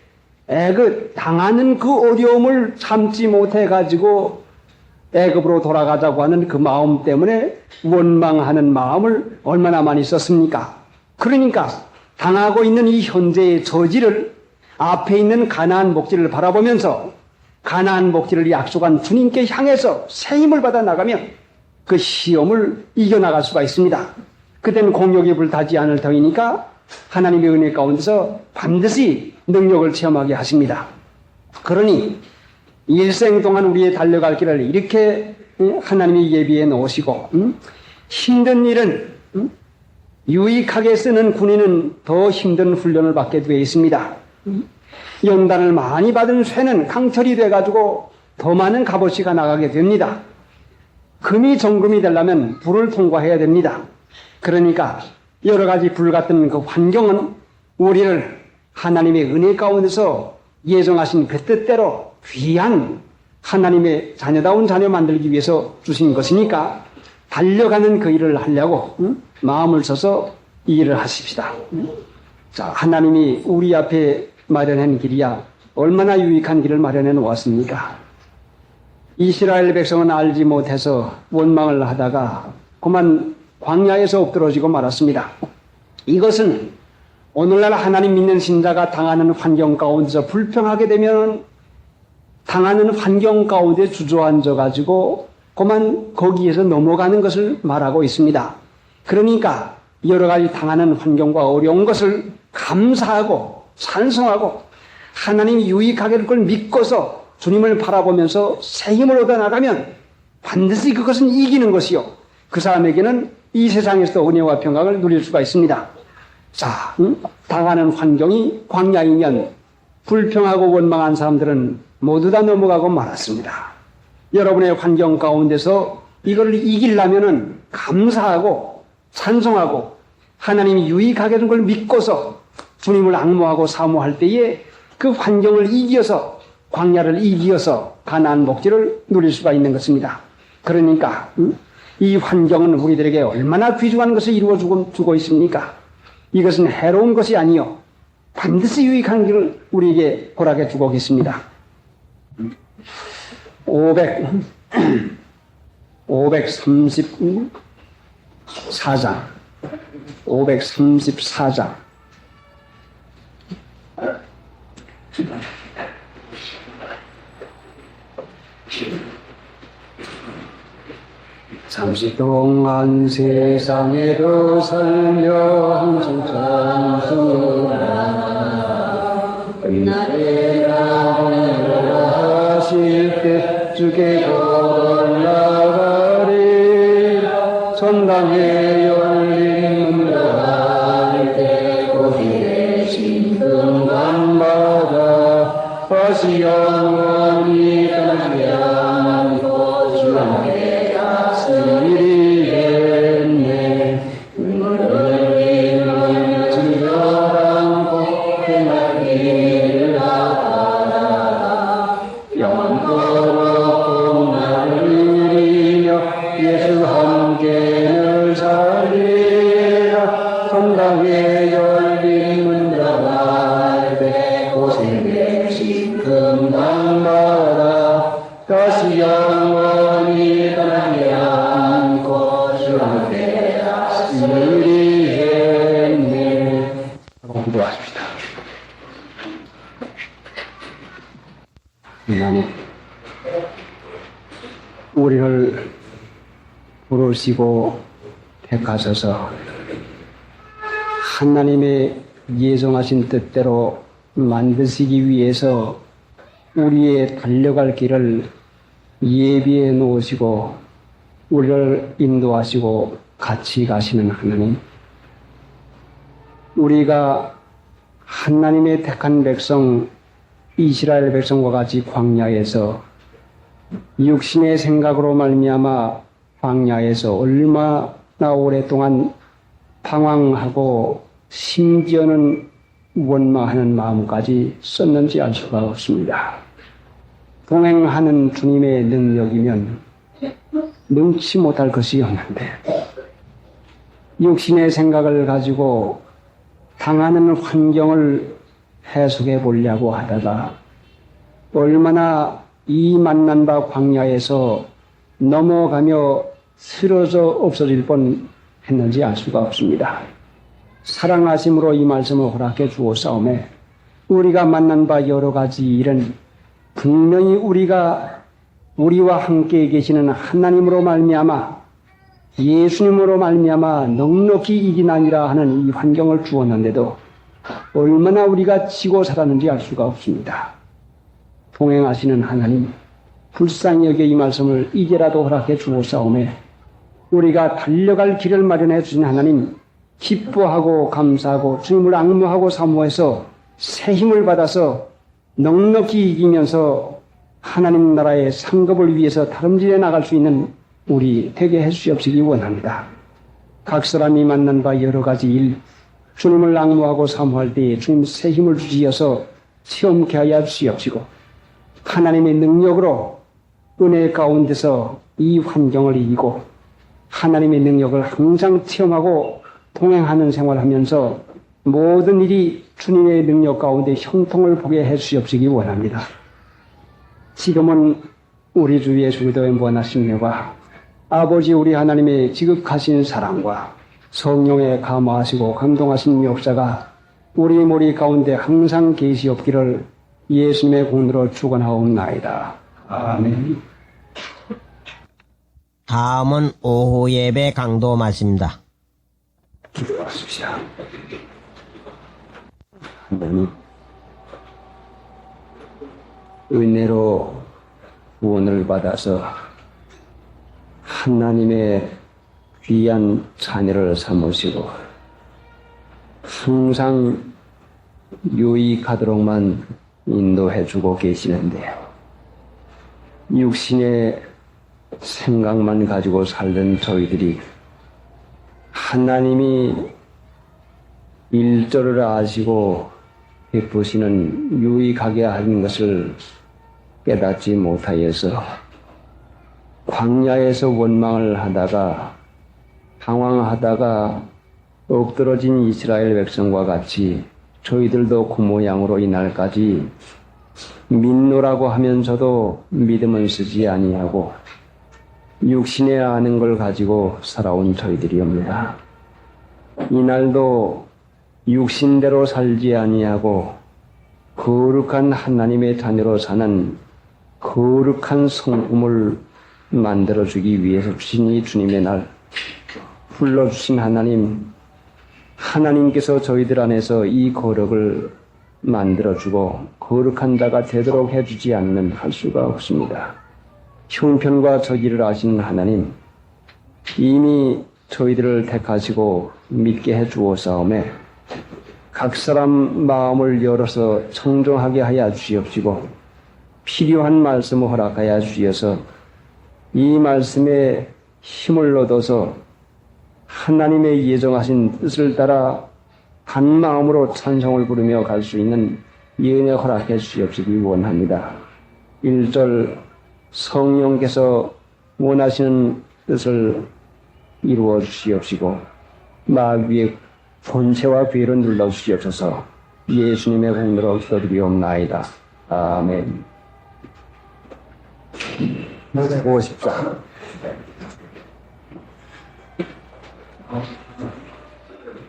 애굽 당하는 그 어려움을 참지 못해가지고 애굽으로 돌아가자고 하는 그 마음 때문에 원망하는 마음을 얼마나 많이 썼습니까? 그러니까 당하고 있는 이 현재의 저지를 앞에 있는 가나안 복지를 바라보면서 가나안 복지를 약속한 주님께 향해서 새 힘을 받아 나가면 그 시험을 이겨나갈 수가 있습니다. 그때는 공력이 불타지 않을 터이니까 하나님의 은혜 가운데서 반드시 능력을 체험하게 하십니다. 그러니 일생 동안 우리의 달려갈 길을 이렇게 하나님이 예비해 놓으시고 힘든 일은 유익하게 쓰는 군인은 더 힘든 훈련을 받게 되어 있습니다. 연단을 많이 받은 쇠는 강철이 돼가지고 더 많은 값어치가 나가게 됩니다. 금이 정금이 되려면 불을 통과해야 됩니다. 그러니까 여러 가지 불 같은 그 환경은 우리를 하나님의 은혜 가운데서 예정하신 그 뜻대로 귀한 하나님의 자녀다운 자녀 만들기 위해서 주신 것이니까 달려가는 그 일을 하려고 마음을 써서 이 일을 하십시다. 자, 하나님이 우리 앞에 마련한 길이야 얼마나 유익한 길을 마련해 놓았습니까? 이스라엘 백성은 알지 못해서 원망을 하다가 그만 광야에서 엎드러지고 말았습니다. 이것은 오늘날 하나님 믿는 신자가 당하는 환경 가운데서 불평하게 되면 당하는 환경 가운데 주저앉아 가지고 그만 거기에서 넘어가는 것을 말하고 있습니다. 그러니까 여러 가지 당하는 환경과 어려운 것을 감사하고 찬송하고 하나님이 유익하게 될 걸 믿고서 주님을 바라보면서 새 힘을 얻어 나가면 반드시 그것은 이기는 것이요. 그 사람에게는 이 세상에서도 은혜와 평강을 누릴 수가 있습니다. 자, 당하는 환경이 광야이면 불평하고 원망한 사람들은 모두 다 넘어가고 말았습니다. 여러분의 환경 가운데서 이걸 이기려면은 감사하고 찬송하고 하나님이 유익하게 된 걸 믿고서 주님을 앙모하고 사모할 때에 그 환경을 이겨서 광야를 이겨서 가나안 복지를 누릴 수가 있는 것입니다. 그러니까 이 환경은 우리들에게 얼마나 귀중한 것을 이루어 주고 있습니까? 이것은 해로운 것이 아니요 반드시 유익한 길을 우리에게 허락해 주고 계십니다. 534장 534장. 잠시 동안 세상에도 살며 항상 찬송하라. 끝날에나 하실 때 주께 올라가리라. 전당에 열린 문갈 때 거기에 신금관마다 다시 영원히 떠나지 않고 주 앞에 이리했네. 눈물을 주여랑고 그날을 알아라. 영원토록 나를 이리며 예수 함께 늘 살리라. 성당에 열린 문장 앞에 고생되신 금방마다 다시 영원히 떠나지 않고 주 앞에 이리했네. 기도하십시다. 하나님, 우리를 부르시고 택하셔서 하나님의 예정하신 뜻대로 만드시기 위해서 우리의 달려갈 길을 예비해 놓으시고 우리를 인도하시고 같이 가시는 하나님, 우리가 하나님의 택한 백성 이스라엘 백성과 같이 광야에서 육신의 생각으로 말미암아 광야에서 얼마나 오랫동안 방황하고 심지어는 원망하는 마음까지 썼는지 알 수가 없습니다. 동행하는 주님의 능력이면 능치 못할 것이 없는데 육신의 생각을 가지고 당하는 환경을 해석해 보려고 하다가 얼마나 이 만난 바 광야에서 넘어가며 쓰러져 없어질 뻔 했는지 알 수가 없습니다. 사랑하심으로 이 말씀을 허락해 주옵사오매 우리가 만난 바 여러 가지 일은 분명히 우리와 함께 계시는 하나님으로 말미암아 예수님으로 말미암아 넉넉히 이기나니라 하는 이 환경을 주었는데도 얼마나 우리가 지고 살았는지 알 수가 없습니다. 동행하시는 하나님, 불쌍히 여겨 이 말씀을 이제라도 허락해 주옵사오매 우리가 달려갈 길을 마련해 주신 하나님, 기뻐하고 감사하고 주님을 앙무하고 사모해서 새 힘을 받아서 넉넉히 이기면서 하나님 나라의 상급을 위해서 다름질해 나갈 수 있는 우리 되게 해주시옵시기 원합니다. 각 사람이 만난 바 여러 가지 일, 주님을 앙무하고 사모할 때에 주님 새 힘을 주시어서 체험케 하여 주시옵시고 하나님의 능력으로 은혜 가운데서 이 환경을 이기고 하나님의 능력을 항상 체험하고 동행하는 생활하면서 모든 일이 주님의 능력 가운데 형통을 보게 해주시옵시기 원합니다. 지금은 우리 주 예수 그리스도의 무한하신 은혜와 아버지 우리 하나님의 지극하신 사랑과 성령의 감화하시고 감동하신 역사가 우리 머리 가운데 항상 계시옵기를 예수님의 공로로 축원하옵나이다. 아멘. 다음은 오후 예배 강도 말씀입니다. 기도하십시오. 하나님, 은혜로 구원을 받아서 하나님의 귀한 자녀를 삼으시고 항상 유익하도록만 인도해주고 계시는데요. 육신의 생각만 가지고 살던 저희들이 하나님이 일조를 아시고 베푸시는 유익하게 하는 것을 깨닫지 못하여서 광야에서 원망을 하다가 방황하다가 엎드러진 이스라엘 백성과 같이 저희들도 그 모양으로 이날까지 믿노라고 하면서도 믿음은 쓰지 아니하고 육신에 아는 걸 가지고 살아온 저희들이옵니다. 이날도 육신대로 살지 아니하고 거룩한 하나님의 자녀로 사는 거룩한 성품을 만들어주기 위해서 주신 이 주님의 날, 불러주신 하나님께서 저희들 안에서 이 거룩을 만들어주고 거룩한 자가 되도록 해주지 않으면 할 수가 없습니다. 형편과 저기를 아시는 하나님, 이미 저희들을 택하시고 믿게 해주었사오매 각 사람 마음을 열어서 청정하게 하여 주시옵시고 필요한 말씀을 허락하여 주셔서 이 말씀에 힘을 얻어서 하나님의 예정하신 뜻을 따라 한 마음으로 찬송을 부르며 갈 수 있는 은혜 허락해 주시옵시기 원합니다. 1절 성령께서 원하시는 뜻을 이루어 주시옵시고 마귀의 본체와 괴를 눌러 주시옵소서. 예수님의 공로로 기도드리옵나이다. 아멘. 54.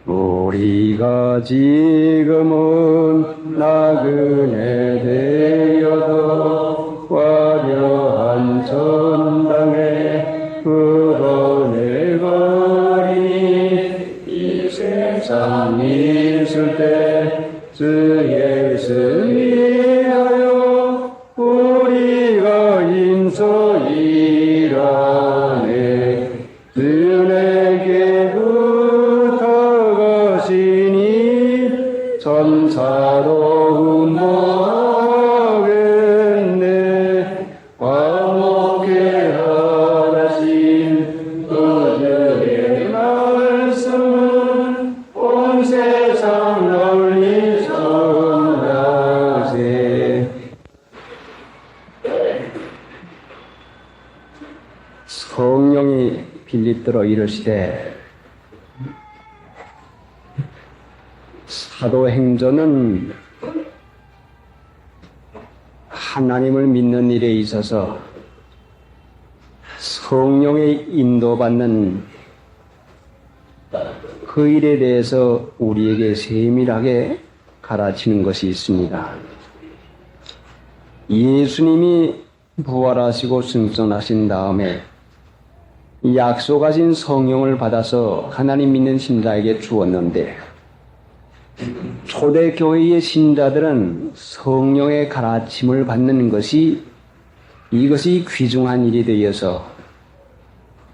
우리가 지금은 나그네 되어도 화려한 전당에 끌어내버리니 이 세상 있을 때 주 예수 위하여 우리가 인소이라네 그네게 붙어가시니 전사로 음모하겠네 화목해 하신 그들의 말씀은 온 세상 널리 전하세. 성령이 빌립들어 이르시되 사도행전은 하나님을 믿는 일에 있어서 성령의 인도받는 그 일에 대해서 우리에게 세밀하게 가르치는 것이 있습니다. 예수님이 부활하시고 승천하신 다음에 약속하신 성령을 받아서 하나님 믿는 신자에게 주었는데 초대교회의 신자들은 성령의 가르침을 받는 이것이 귀중한 일이 되어서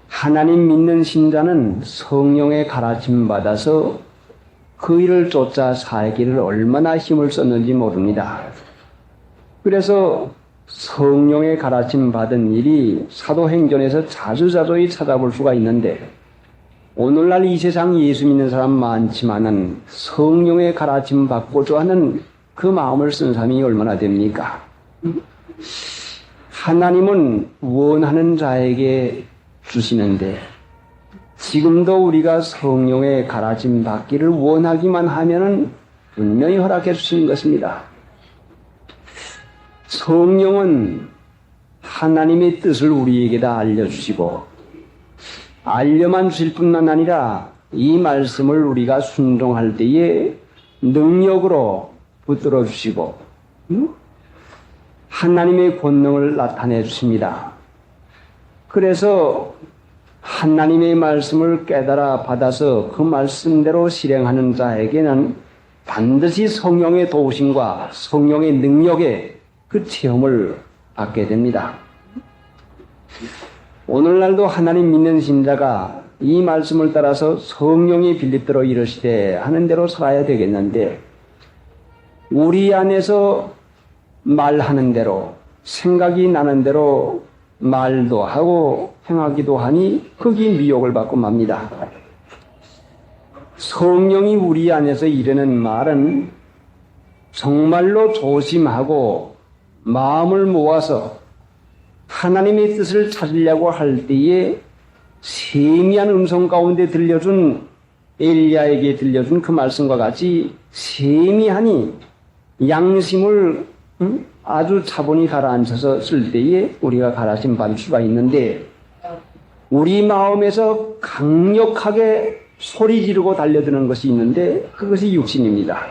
하나님 믿는 신자는 성령의 가르침 받아서 그 일을 쫓아 살기를 얼마나 힘을 썼는지 모릅니다. 그래서 성령의 가르침 받은 일이 사도행전에서 자주자주 찾아볼 수가 있는데 오늘날 이 세상 예수 믿는 사람 많지만은 성령의 가르침 받고자 하는 그 마음을 쓴 사람이 얼마나 됩니까? 하나님은 원하는 자에게 주시는데 지금도 우리가 성령의 가르침 받기를 원하기만 하면은 분명히 허락해 주시는 것입니다. 성령은 하나님의 뜻을 우리에게 다 알려주시고 알려만 주실 뿐만 아니라 이 말씀을 우리가 순종할 때에 능력으로 붙들어 주시고 하나님의 권능을 나타내 주십니다. 그래서 하나님의 말씀을 깨달아 받아서 그 말씀대로 실행하는 자에게는 반드시 성령의 도우심과 성령의 능력의 그 체험을 받게 됩니다. 오늘날도 하나님 믿는 신자가 이 말씀을 따라서 성령이 빌립들어 이르시되 하는 대로 살아야 되겠는데 우리 안에서 말하는 대로 생각이 나는 대로 말도 하고 행하기도 하니 거기 미혹을 받고 맙니다. 성령이 우리 안에서 이르는 말은 정말로 조심하고 마음을 모아서 하나님의 뜻을 찾으려고 할 때에 세미한 음성 가운데 들려준 엘리야에게 들려준 그 말씀과 같이 세미하니 양심을 아주 차분히 가라앉혀서 쓸 때에 우리가 가르침 받을 수가 있는데 우리 마음에서 강력하게 소리 지르고 달려드는 것이 있는데 그것이 육신입니다.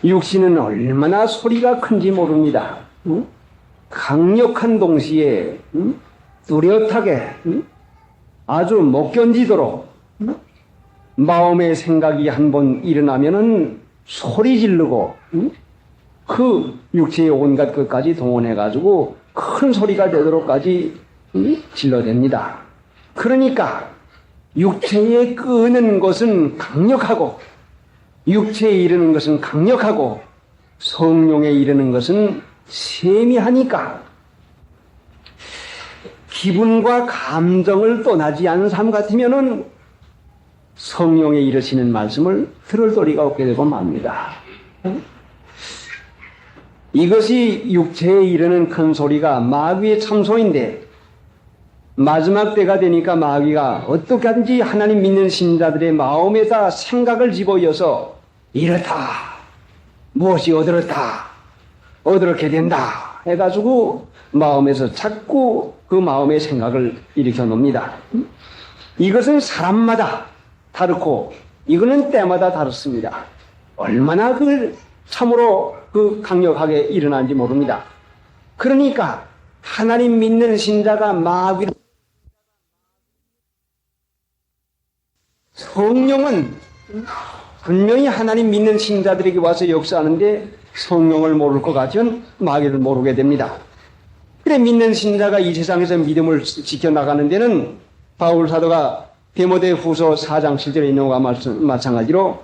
육신은 얼마나 소리가 큰지 모릅니다. 강력한 동시에 뚜렷하게 아주 못 견디도록 마음의 생각이 한번 일어나면은 소리 지르고 그 육체의 온갖 것까지 동원해가지고 큰 소리가 되도록까지 질러댑니다. 그러니까 육체에 끄는 것은 강력하고 육체에 이르는 것은 강력하고 성령에 이르는 것은 세미하니까 기분과 감정을 떠나지 않은 삶 같으면은 성령에 이르시는 말씀을 들을 도리가 없게 되고 맙니다. 이것이 육체에 이르는 큰 소리가 마귀의 참소인데 마지막 때가 되니까 마귀가 어떻게 하든지 하나님 믿는 신자들의 마음에다 생각을 집어여서 이렇다, 무엇이 어떻게 된다 해가지고 마음에서 자꾸 그 마음의 생각을 일으켜 놓습니다. 이것은 사람마다 다르고 이거는 때마다 다릅니다. 얼마나 참으로 강력하게 일어나는지 모릅니다. 그러니까 하나님 믿는 신자가 마귀를 성령은 분명히 하나님 믿는 신자들에게 와서 역사하는데 성령을 모를 것 같으면 마귀를 모르게 됩니다. 그래 믿는 신자가 이 세상에서 믿음을 지켜나가는 데는 바울 사도가 디모데 후서 4장 7절에 있는 것과 마찬가지로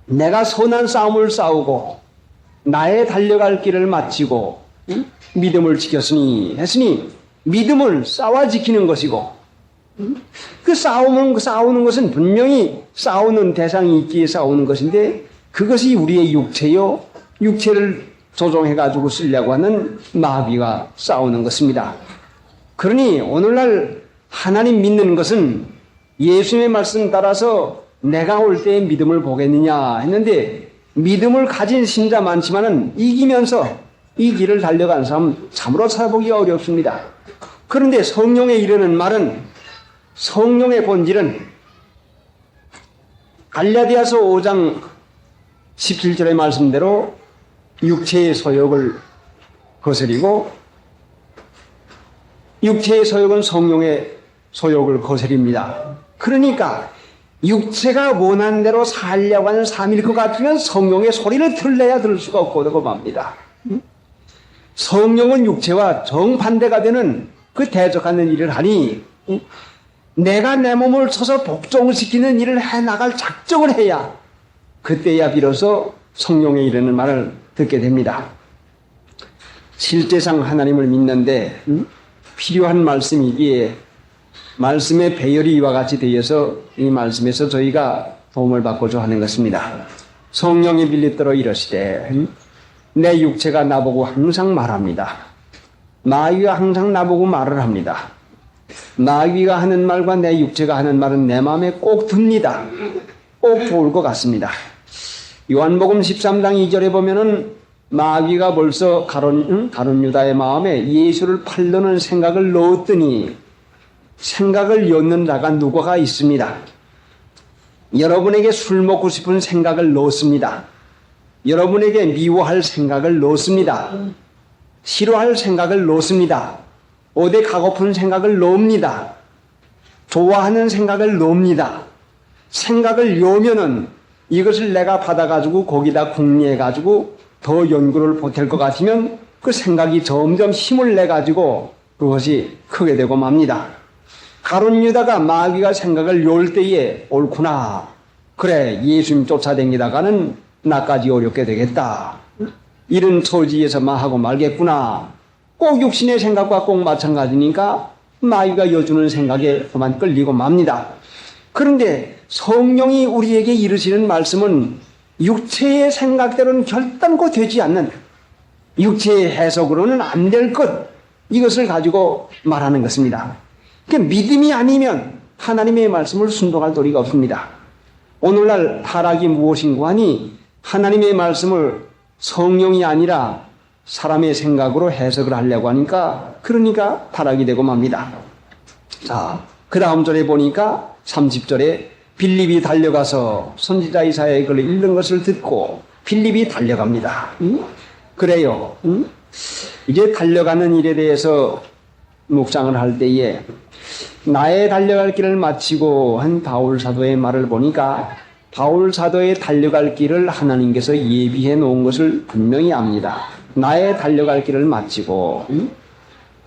내가 선한 싸움을 싸우고 나의 달려갈 길을 마치고 믿음을 지켰으니 했으니 믿음을 싸워 지키는 것이고 싸우는 것은 분명히 싸우는 대상이 있기에 싸우는 것인데 그것이 우리의 육체요 육체를 조종해가지고 쓰려고 하는 마귀가 싸우는 것입니다. 그러니 오늘날 하나님 믿는 것은 예수님의 말씀 따라서 내가 올 때의 믿음을 보겠느냐 했는데 믿음을 가진 신자 많지만은 이기면서 이 길을 달려가는 사람 참으로 찾아보기가 어렵습니다. 그런데 성령에 이르는 말은 성령의 본질은 갈라디아서 5장 17절의 말씀대로 육체의 소욕을 거스리고 육체의 소욕은 성령의 소욕을 거스립니다. 그러니까 육체가 원하는 대로 살려고 하는 삶일 것 같으면 성령의 소리를 들려야 들을 수가 없고 맙니다. 성령은 육체와 정반대가 되는 그 대적하는 일을 하니 내가 내 몸을 쳐서 복종시키는 일을 해나갈 작정을 해야 그때야 비로소 성령에 이르는 말을 듣게 됩니다. 실제상 하나님을 믿는데 필요한 말씀이기에 말씀의 배열이 이와 같이 되어서 이 말씀에서 저희가 도움을 받고자 하는 것입니다. 성령이 빌립더러 이러시되 내 육체가 나보고 항상 말합니다. 마귀가 항상 나보고 말을 합니다. 마귀가 하는 말과 내 육체가 하는 말은 내 마음에 꼭 듭니다. 꼭 좋을 것 같습니다. 요한복음 13장 2절에 보면은 마귀가 벌써 가룟 유다의 마음에 예수를 팔려는 생각을 넣었더니 생각을 엿는 자가 누구가 있습니다. 여러분에게 술 먹고 싶은 생각을 넣습니다. 여러분에게 미워할 생각을 넣습니다. 싫어할 생각을 넣습니다. 어디 가고픈 생각을 넣습니다. 좋아하는 생각을 넣습니다. 생각을 여면은 이것을 내가 받아가지고 거기다 궁리해가지고 더 연구를 보탤 것 같으면 그 생각이 점점 힘을 내가지고 그것이 크게 되고 맙니다. 가룟 유다가 마귀가 생각을 열 때에 옳구나. 그래 예수님 쫓아다니다가는 나까지 어렵게 되겠다. 이런 처지에서만 하고 말겠구나. 꼭 육신의 생각과 꼭 마찬가지니까 마귀가 여주는 생각에 그만 끌리고 맙니다. 그런데 성령이 우리에게 이르시는 말씀은 육체의 생각대로는 결단코 되지 않는 육체의 해석으로는 안 될 것 이것을 가지고 말하는 것입니다. 그러니까 믿음이 아니면 하나님의 말씀을 순종할 도리가 없습니다. 오늘날 타락이 무엇인고 하니 하나님의 말씀을 성령이 아니라 사람의 생각으로 해석을 하려고 하니까 그러니까 타락이 되고 맙니다. 자, 그 다음 절에 보니까 30절에 빌립이 달려가서 선지자 이사야의 글을 읽는 것을 듣고 빌립이 달려갑니다. 그래요. 이제 달려가는 일에 대해서 묵상을 할 때에 나의 달려갈 길을 마치고 한 바울 사도의 말을 보니까 바울 사도의 달려갈 길을 하나님께서 예비해 놓은 것을 분명히 압니다. 나의 달려갈 길을 마치고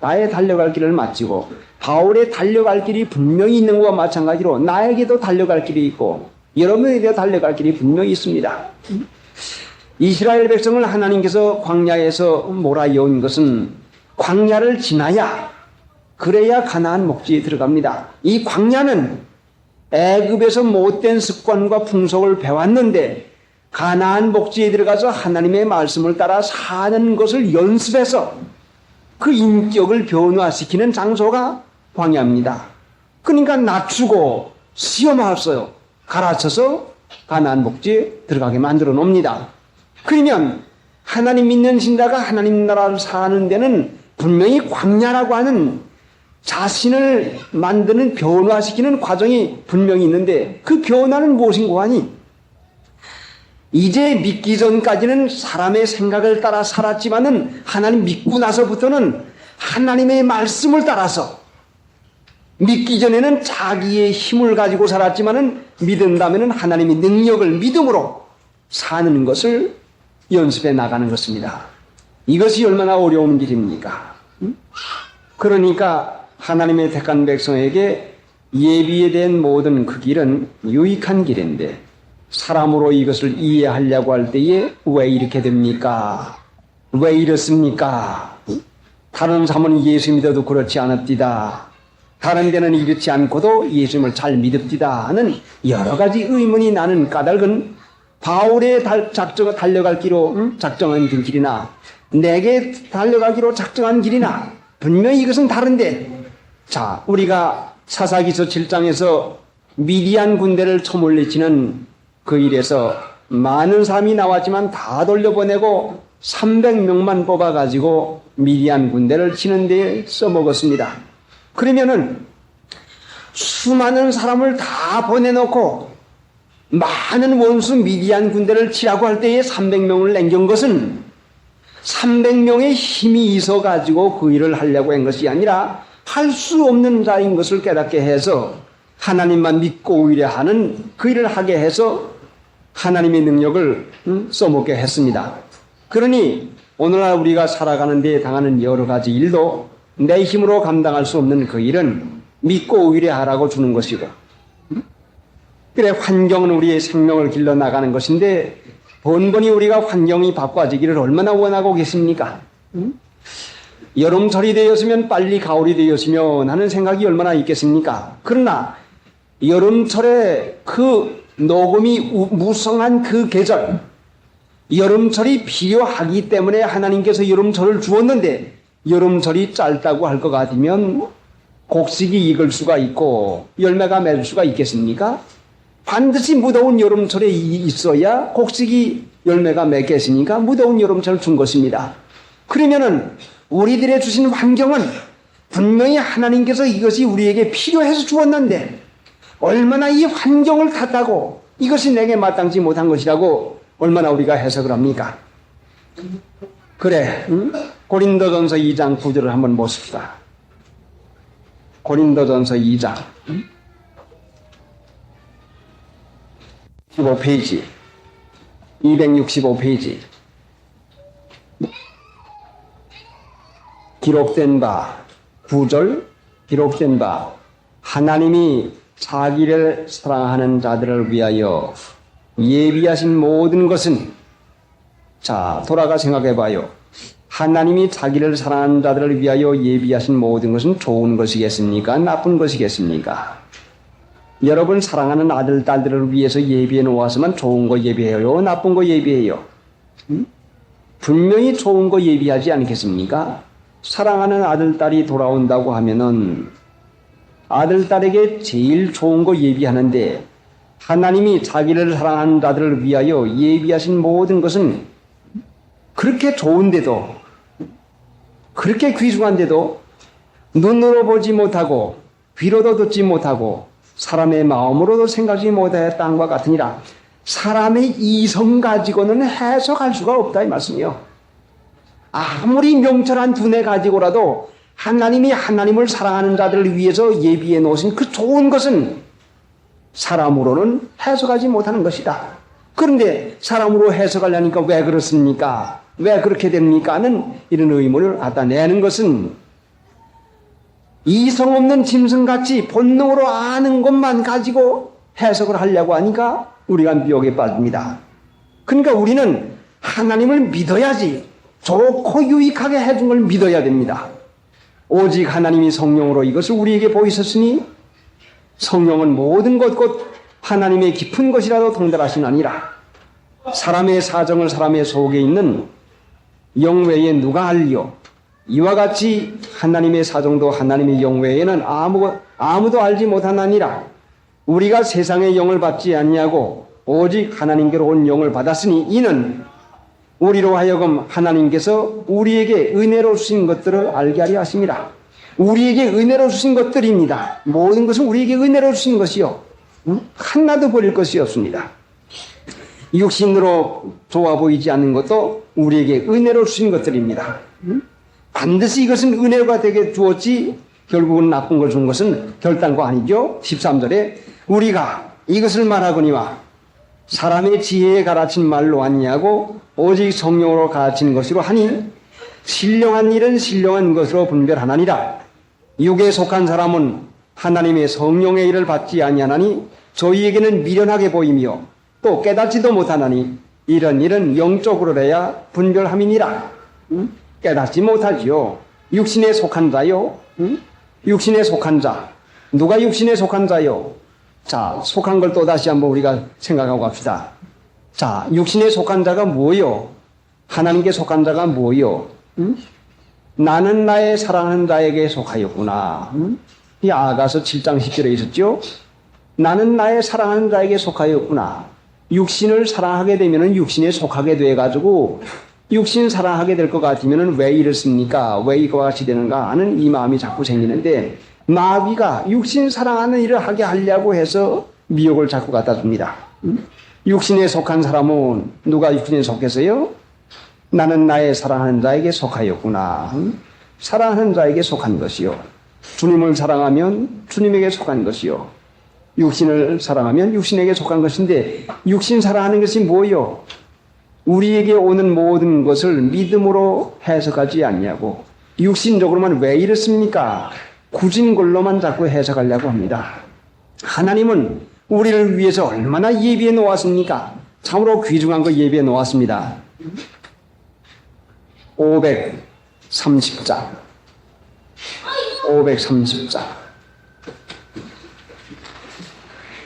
나의 달려갈 길을 마치고 바울의 달려갈 길이 분명히 있는 것과 마찬가지로 나에게도 달려갈 길이 있고 여러분에게도 달려갈 길이 분명히 있습니다. 이스라엘 백성을 하나님께서 광야에서 몰아이온 것은 광야를 지나야 그래야 가나안 목지에 들어갑니다. 이 광야는 애굽에서 못된 습관과 풍속을 배웠는데 가나안 목지에 들어가서 하나님의 말씀을 따라 사는 것을 연습해서 그 인격을 변화시키는 장소가 광야입니다. 그러니까 낮추고 시험하였어요. 가르쳐서 가나안 목지에 들어가게 만들어 놓습니다. 그러면 하나님 믿는 신자가 하나님 나라를 사는 데는 분명히 광야라고 하는 자신을 만드는 변화시키는 과정이 분명히 있는데 그 변화는 무엇인고 하니 이제 믿기 전까지는 사람의 생각을 따라 살았지만은 하나님 믿고 나서부터는 하나님의 말씀을 따라서 믿기 전에는 자기의 힘을 가지고 살았지만은 믿은 다음에는 하나님의 능력을 믿음으로 사는 것을 연습해 나가는 것입니다. 이것이 얼마나 어려운 길입니까? 그러니까 하나님의 택한 백성에게 예비에 대한 모든 그 길은 유익한 길인데 사람으로 이것을 이해하려고 할 때에 왜 이렇게 됩니까? 왜 이렇습니까? 다른 사람은 예수 믿어도 그렇지 않읍디다. 다른 데는 이렇지 않고도 예수님을 잘 믿읍디다 하는 여러 가지 의문이 나는 까닭은 바울의 달려갈 길로 작정한 길이나 내게 달려가기로 작정한 길이나 분명히 이것은 다른데 자 우리가 사사기서 7장에서 미디안 군대를 쳐몰리치는 그 일에서 많은 사람이 나왔지만 다 돌려보내고 300명만 뽑아가지고 미디안 군대를 치는 데 써먹었습니다. 그러면은 수많은 사람을 다 보내놓고 많은 원수 미디안 군대를 치라고 할 때에 300명을 남긴 것은 300명의 힘이 있어가지고 그 일을 하려고 한 것이 아니라 할 수 없는 자인 것을 깨닫게 해서 하나님만 믿고 의뢰하는 그 일을 하게 해서 하나님의 능력을 써먹게 했습니다. 그러니 오늘날 우리가 살아가는 데 당하는 여러 가지 일도 내 힘으로 감당할 수 없는 그 일은 믿고 의뢰하라고 주는 것이고 그래 환경은 우리의 생명을 길러나가는 것인데 번번이 우리가 환경이 바꿔지기를 얼마나 원하고 계십니까? 여름철이 되었으면 빨리 가을이 되었으면 하는 생각이 얼마나 있겠습니까? 그러나 여름철에 그 녹음이 무성한 그 계절 여름철이 필요하기 때문에 하나님께서 여름철을 주었는데 여름철이 짧다고 할 것 같으면 곡식이 익을 수가 있고 열매가 맺을 수가 있겠습니까? 반드시 무더운 여름철에 있어야 곡식이 열매가 맺겠으니까 무더운 여름철을 준 것입니다. 그러면은 우리들의 주신 환경은 분명히 하나님께서 이것이 우리에게 필요해서 주었는데 얼마나 이 환경을 탓하고 이것이 내게 마땅치 못한 것이라고 얼마나 우리가 해석을 합니까? 그래, 고린도전서 2장 9절을 한번 보십시다. 고린도전서 2장 15페이지 265페이지 기록된 바 9절 기록된 바 하나님이 자기를 사랑하는 자들을 위하여 예비하신 모든 것은 자 돌아가 생각해 봐요. 하나님이 자기를 사랑하는 자들을 위하여 예비하신 모든 것은 좋은 것이겠습니까? 나쁜 것이겠습니까? 여러분 사랑하는 아들, 딸들을 위해서 예비해 놓았으면 좋은 거 예비해요? 나쁜 거 예비해요? 분명히 좋은 거 예비하지 않겠습니까? 사랑하는 아들, 딸이 돌아온다고 하면은 아들, 딸에게 제일 좋은 거 예비하는데 하나님이 자기를 사랑하는 자들을 위하여 예비하신 모든 것은 그렇게 좋은데도 그렇게 귀중한데도 눈으로 보지 못하고 귀로도 듣지 못하고 사람의 마음으로도 생각지 못하여 땅과 같으니라. 사람의 이성 가지고는 해석할 수가 없다 이 말씀이요. 아무리 명철한 두뇌 가지고라도 하나님이 하나님을 사랑하는 자들을 위해서 예비해 놓으신 그 좋은 것은 사람으로는 해석하지 못하는 것이다. 그런데 사람으로 해석하려니까 왜 그렇습니까? 왜 그렇게 됩니까? 하는 이런 의문을 갖다 내는 것은 이성 없는 짐승같이 본능으로 아는 것만 가지고 해석을 하려고 하니까 우리가 미혹에 빠집니다. 그러니까 우리는 하나님을 믿어야지, 좋고 유익하게 해준 걸 믿어야 됩니다. 오직 하나님이 성령으로 이것을 우리에게 보이셨으니 성령은 모든 것 곧 하나님의 깊은 것이라도 통달하시나니라. 사람의 사정을 사람의 속에 있는 영 외에 누가 알리요? 이와 같이 하나님의 사정도 하나님의 영 외에는 아무도 알지 못하나니라. 우리가 세상의 영을 받지 아니하고 오직 하나님께로 온 영을 받았으니 이는 우리로 하여금 하나님께서 우리에게 은혜로 주신 것들을 알게 하려 하심이라. 우리에게 은혜로 주신 것들입니다. 모든 것은 우리에게 은혜로 주신 것이요, 하나도 버릴 것이 없습니다. 육신으로 좋아 보이지 않는 것도 우리에게 은혜로 주신 것들입니다. 반드시 이것은 은혜가 되게 주었지 결국은 나쁜 걸 준 것은 결단코 아니죠. 13절에 우리가 이것을 말하거니와 사람의 지혜에 가르친 말로 아니하고 오직 성령으로 가르친 것으로 하니 신령한 일은 신령한 것으로 분별하나니라. 육에 속한 사람은 하나님의 성령의 일을 받지 아니하나니 저희에게는 미련하게 보이며 또 깨닫지도 못하나니 이런 일은 영적으로래야 분별함이니라. 깨닫지 못하지요. 육신에 속한 자요. 육신에 속한 자. 누가 육신에 속한 자요? 자, 속한 걸 또 다시 한번 우리가 생각하고 갑시다. 자, 육신에 속한 자가 뭐요? 하나님께 속한 자가 뭐요? 나는 나의 사랑하는 자에게 속하였구나. 이 아가서 7장 10절에 있었죠? 나는 나의 사랑하는 자에게 속하였구나. 육신을 사랑하게 되면은 육신에 속하게 돼가지고 육신 사랑하게 될 것 같으면은 왜 이렇습니까? 왜 이거와 같이 되는가 하는 이 마음이 자꾸 생기는데 마귀가 육신 사랑하는 일을 하게 하려고 해서 미혹을 자꾸 갖다 줍니다. 육신에 속한 사람은 누가 육신에 속해서요? 나는 나의 사랑하는 자에게 속하였구나. 사랑하는 자에게 속한 것이요. 주님을 사랑하면 주님에게 속한 것이요. 육신을 사랑하면 육신에게 속한 것인데 육신 사랑하는 것이 뭐요? 우리에게 오는 모든 것을 믿음으로 해석하지 않냐고. 육신적으로만 왜 이렇습니까? 굳은 걸로만 자꾸 해석하려고 합니다. 하나님은 우리를 위해서 얼마나 예비해 놓았습니까? 참으로 귀중한 거 예비해 놓았습니다. 530장. 530장.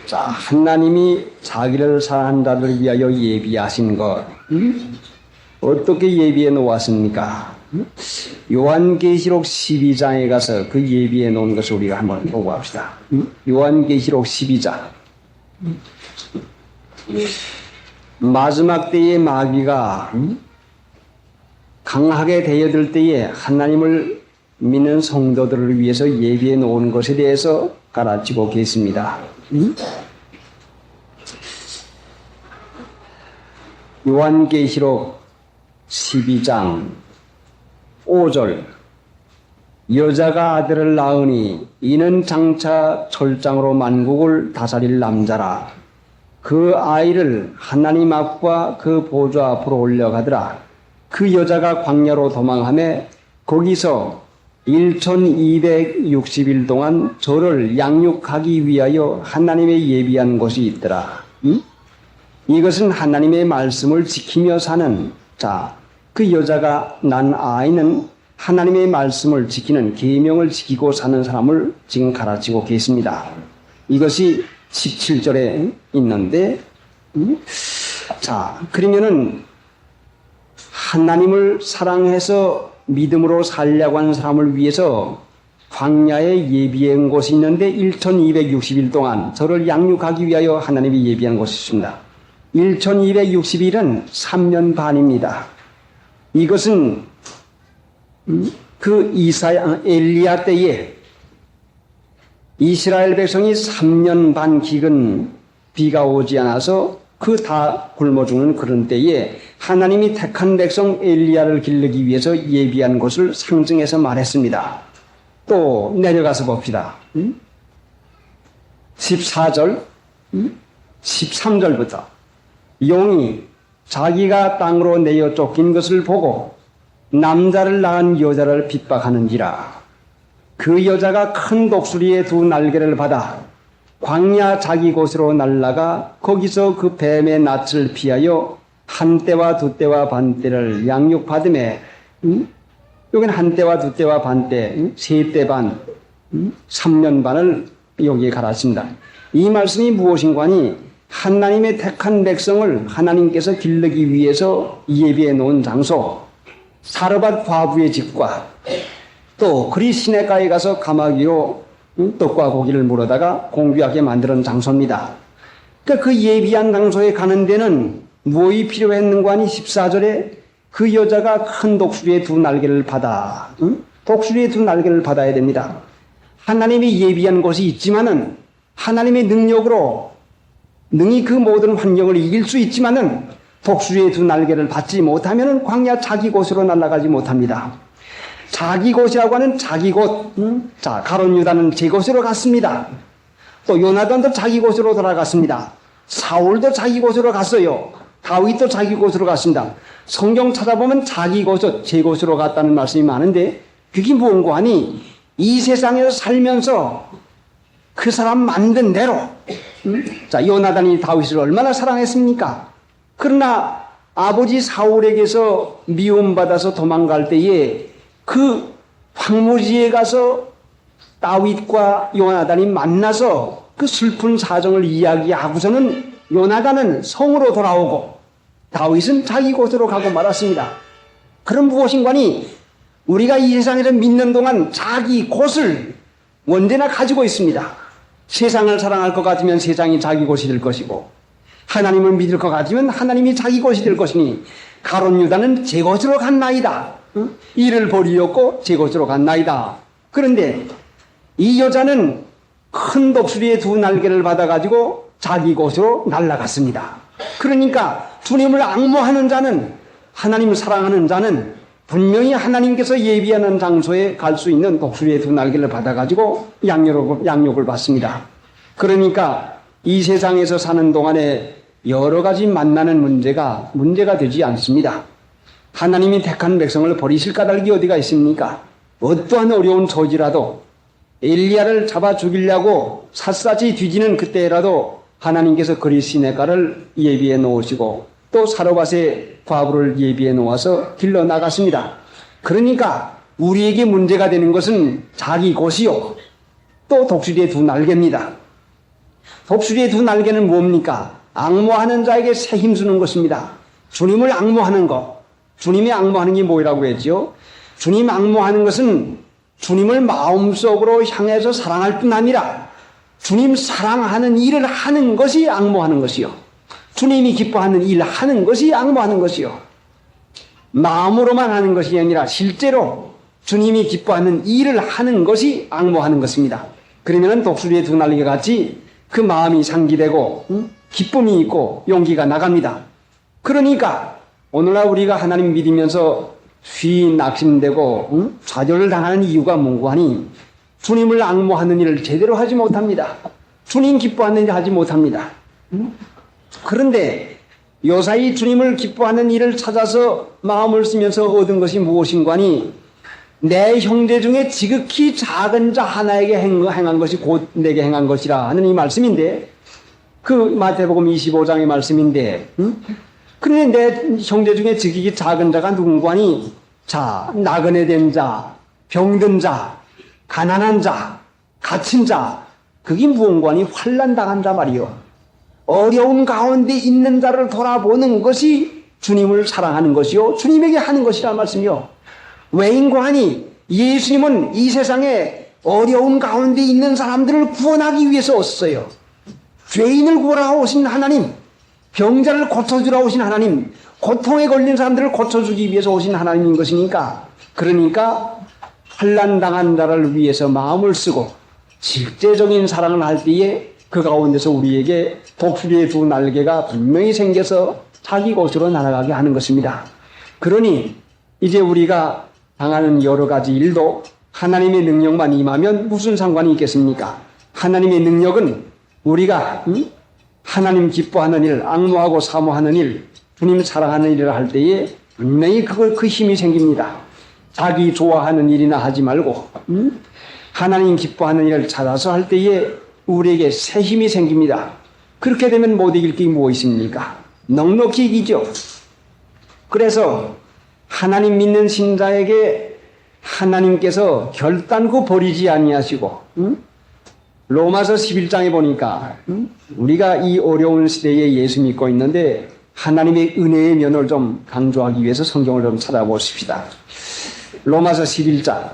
자, 하나님이 자기를 사랑하는 자들을 위하여 예비하신 것. 어떻게 예비해 놓았습니까? 요한계시록 12장에 가서 그 예비해 놓은 것을 우리가 한번 보고 합시다. 요한계시록 12장. 마지막 때에 마귀가 강하게 대여들 때에 하나님을 믿는 성도들을 위해서 예비해 놓은 것에 대해서 가르치고 계십니다. 요한계시록 12장 5절 여자가 아들을 낳으니 이는 장차 철장으로 만국을 다스릴 남자라. 그 아이를 하나님 앞과 그 보좌 앞으로 올려가더라. 그 여자가 광야로 도망하며 거기서 1260일 동안 저를 양육하기 위하여 하나님의 예비한 곳이 있더라. 이것은 하나님의 말씀을 지키며 사는 자, 그 여자가 난 아이는 하나님의 말씀을 지키는 계명을 지키고 사는 사람을 지금 가르치고 계십니다. 이것이 17절에 있는데 자, 그러면은 하나님을 사랑해서 믿음으로 살려고 하는 사람을 위해서 광야에 예비한 곳이 있는데 1260일 동안 저를 양육하기 위하여 하나님이 예비한 곳이 있습니다. 1260일은 3년 반입니다. 이것은 그 엘리야 때에 이스라엘 백성이 3년 반 기근 비가 오지 않아서 그 다 굶어 죽는 그런 때에 하나님이 택한 백성 엘리야를 기르기 위해서 예비한 것을 상징해서 말했습니다. 또 내려가서 봅시다. 14절, 13절부터 용이 자기가 땅으로 내어 쫓긴 것을 보고 남자를 낳은 여자를 핍박하는지라. 그 여자가 큰 독수리의 두 날개를 받아 광야 자기 곳으로 날아가 거기서 그 뱀의 낯을 피하여 한 때와 두 때와 반 때를 양육받음에, 여기는 한 때와 두 때와 반 때, 세 때 반, 3년 반을 여기에 갈았습니다. 이 말씀이 무엇인가니 하나님의 택한 백성을 하나님께서 기르기 위해서 예비해 놓은 장소, 사르밧 과부의 집과 또 그리 시내가에 가서 가마귀로 떡과 고기를 물어다가 공귀하게 만드는 장소입니다. 그러니까 그 예비한 장소에 가는 데는 무엇이 필요했는가 하니 14절에 그 여자가 큰 독수리의 두 날개를 받아, 독수리의 두 날개를 받아야 됩니다. 하나님이 예비한 곳이 있지만은 하나님의 능력으로 능히 그 모든 환경을 이길 수 있지만은 독수리의 두 날개를 받지 못하면은 광야 자기 곳으로 날아가지 못합니다. 자기 곳이라고 하는 자기 곳, 자, 가룟 유다는 제 곳으로 갔습니다. 또 요나단도 자기 곳으로 돌아갔습니다. 사울도 자기 곳으로 갔어요. 다윗도 자기 곳으로 갔습니다. 성경 찾아보면 자기 곳, 제 곳으로 갔다는 말씀이 많은데 그게 뭔가 하니 이 세상에서 살면서 그 사람 만든 대로, 자, 요나단이 다윗을 얼마나 사랑했습니까? 그러나 아버지 사울에게서 미움받아서 도망갈 때에 그 황무지에 가서 다윗과 요나단이 만나서 그 슬픈 사정을 이야기하고서는 요나단은 성으로 돌아오고 다윗은 자기 곳으로 가고 말았습니다. 그럼 무엇인가니 우리가 이 세상에서 믿는 동안 자기 곳을 언제나 가지고 있습니다. 세상을 사랑할 것 같으면 세상이 자기 곳이 될 것이고 하나님을 믿을 것 같으면 하나님이 자기 곳이 될 것이니 가룟 유다는 제 곳으로 갔나이다. 이를 버리었고 제 곳으로 갔나이다. 그런데 이 여자는 큰 독수리의 두 날개를 받아가지고 자기 곳으로 날아갔습니다. 그러니까 주님을 앙모하는 자는, 하나님을 사랑하는 자는 분명히 하나님께서 예비하는 장소에 갈 수 있는 독수리의 두 날개를 받아가지고 양육을 받습니다. 그러니까 이 세상에서 사는 동안에 여러 가지 만나는 문제가 되지 않습니다. 하나님이 택한 백성을 버리실 까닭이 어디가 있습니까? 어떠한 어려운 처지라도 엘리야를 잡아 죽이려고 샅샅이 뒤지는 그때라도 하나님께서 그리 시내가를 예비해 놓으시고 또 사르밧의 과부를 예비해 놓아서 길러 나갔습니다. 그러니까 우리에게 문제가 되는 것은 자기 곳이요 또 독수리의 두 날개입니다. 독수리의 두 날개는 뭡니까? 앙모하는 자에게 새 힘주는 것입니다. 주님을 앙모하는 것. 주님이 앙모하는 게 뭐라고 했죠? 주님 앙모하는 것은 주님을 마음속으로 향해서 사랑할 뿐 아니라 주님 사랑하는 일을 하는 것이 앙모하는 것이요. 주님이 기뻐하는 일을 하는 것이 앙모하는 것이요. 마음으로만 하는 것이 아니라 실제로 주님이 기뻐하는 일을 하는 것이 앙모하는 것입니다. 그러면 독수리의 두 날개 같이 그 마음이 상기되고 기쁨이 있고 용기가 나갑니다. 그러니까 오늘날 우리가 하나님 믿으면서 쉬 낙심되고 좌절을 당하는 이유가 뭔고 하니 주님을 앙모하는 일을 제대로 하지 못합니다. 주님 기뻐하는 일을 하지 못합니다. 그런데 요사이 주님을 기뻐하는 일을 찾아서 마음을 쓰면서 얻은 것이 무엇인가 하니 내 형제 중에 지극히 작은 자 하나에게 행한 것이 곧 내게 행한 것이라 하는 이 말씀인데 그 마태복음 25장의 말씀인데 그런데 내 형제 중에 지극히 작은 자가 누군가 하니 자, 나그네 된 자, 병든 자, 가난한 자, 갇힌 자 그게 무언가 하니 환난 당한 자 말이요. 어려운 가운데 있는 자를 돌아보는 것이 주님을 사랑하는 것이요. 주님에게 하는 것이란 말씀이요. 왜인고 하니 예수님은 이 세상에 어려운 가운데 있는 사람들을 구원하기 위해서 오셨어요. 죄인을 구원하러 오신 하나님, 병자를 고쳐주러 오신 하나님, 고통에 걸린 사람들을 고쳐주기 위해서 오신 하나님인 것이니까 그러니까 환난 당한 자를 위해서 마음을 쓰고 실제적인 사랑을 할 때에 그 가운데서 우리에게 독수리의 두 날개가 분명히 생겨서 자기 곳으로 날아가게 하는 것입니다. 그러니 이제 우리가 당하는 여러 가지 일도 하나님의 능력만 임하면 무슨 상관이 있겠습니까? 하나님의 능력은 우리가 하나님 기뻐하는 일, 앙모하고 사모하는 일, 주님 사랑하는 일을 할 때에 분명히 그 힘이 생깁니다. 자기 좋아하는 일이나 하지 말고 하나님 기뻐하는 일을 찾아서 할 때에 우리에게 새 힘이 생깁니다. 그렇게 되면 못 이길 게 뭐 있습니까? 넉넉히 이기죠. 그래서 하나님 믿는 신자에게 하나님께서 결단코 버리지 아니하시고 로마서 11장에 보니까 우리가 이 어려운 시대에 예수 믿고 있는데 하나님의 은혜의 면을 좀 강조하기 위해서 성경을 좀 찾아보십시다. 로마서 11장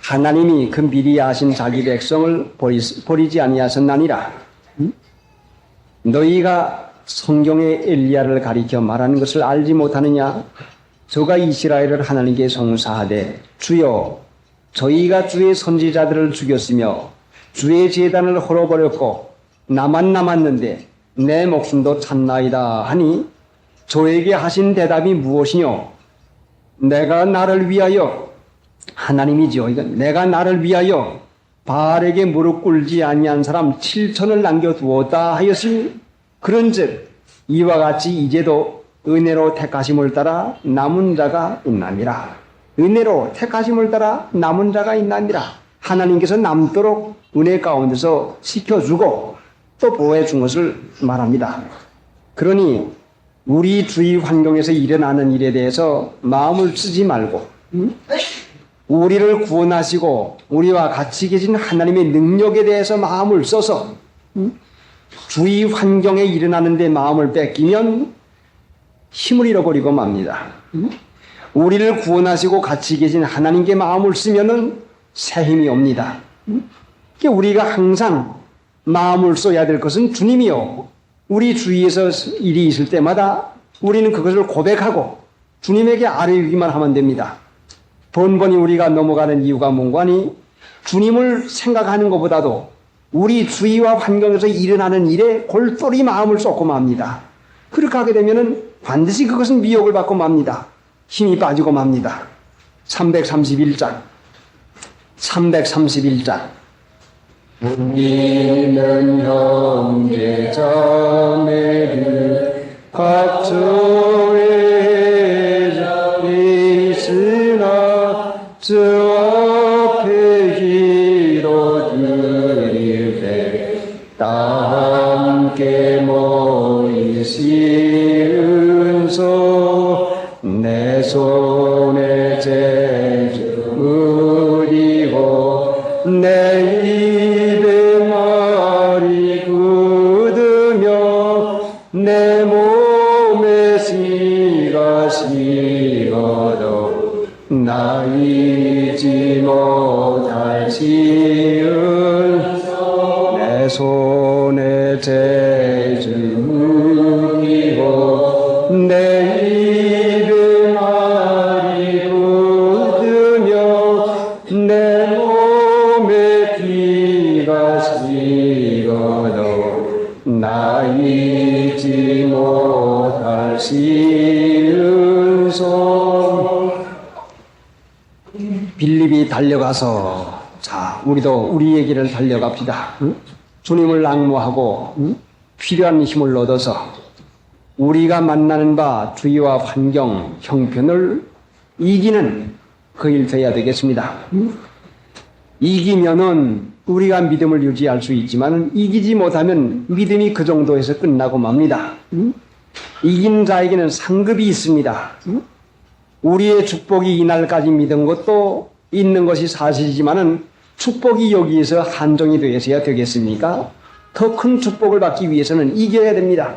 하나님이 그 미리 아신 자기 백성을 버리지 아니하셨나니라. 너희가 성경의 엘리야를 가리켜 말하는 것을 알지 못하느냐? 저가 이스라엘을 하나님께 송사하되 주여 저희가 주의 선지자들을 죽였으며 주의 제단을 헐어버렸고 나만 남았는데 내 목숨도 찾나이다 하니 저에게 하신 대답이 무엇이뇨? 내가 나를 위하여 하나님이지요. 이건 내가 나를 위하여 바알에게 무릎 꿇지 아니한 사람 7천을 남겨두었다 하였으니 그런즉 이와 같이 이제도 은혜로 택하심을 따라 남은 자가 있나니라. 은혜로 택하심을 따라 남은 자가 있나니라. 하나님께서 남도록 은혜 가운데서 시켜주고 또 보호해준 것을 말합니다. 그러니 우리 주위 환경에서 일어나는 일에 대해서 마음을 쓰지 말고 우리를 구원하시고 우리와 같이 계신 하나님의 능력에 대해서 마음을 써서 주위 환경에 일어나는 데 마음을 뺏기면 힘을 잃어버리고 맙니다. 우리를 구원하시고 같이 계신 하나님께 마음을 쓰면은 새 힘이 옵니다. 우리가 항상 마음을 써야 될 것은 주님이요. 우리 주위에서 일이 있을 때마다 우리는 그것을 고백하고 주님에게 아뢰기만 하면 됩니다. 번번이 우리가 넘어가는 이유가 뭔가니 주님을 생각하는 것보다도 우리 주위와 환경에서 일어나는 일에 골똘히 마음을 쏟고 맙니다. 그렇게 하게 되면 반드시 그것은 미혹을 받고 맙니다. 힘이 빠지고 맙니다. 331장 우리는 형제 자매들 각처에 있으나 주 앞에 기도드릴 때 다 함께 모이시은소 내 손에 재주 드리고 내 입에 말이 굳으며 내 몸에 씨가 식어도 나 잊지 못할 시은 내 손에 재주 드리고 내 입에 말이 굳으며 내 몸에 피가 식어도 나 잊지 못할 시은 손 빌립이 달려가서 자 우리도 우리의 길을 달려갑시다. 주님을 앙모하고 필요한 힘을 얻어서 우리가 만나는 바 주위와 환경, 형편을 이기는 그 일 되어야 되겠습니다. 이기면은 우리가 믿음을 유지할 수 있지만 이기지 못하면 믿음이 그 정도에서 끝나고 맙니다. 이긴 자에게는 상급이 있습니다. 우리의 축복이 이날까지 믿은 것도 있는 것이 사실이지만은 축복이 여기에서 한정이 되어서야 되겠습니까? 더 큰 축복을 받기 위해서는 이겨야 됩니다.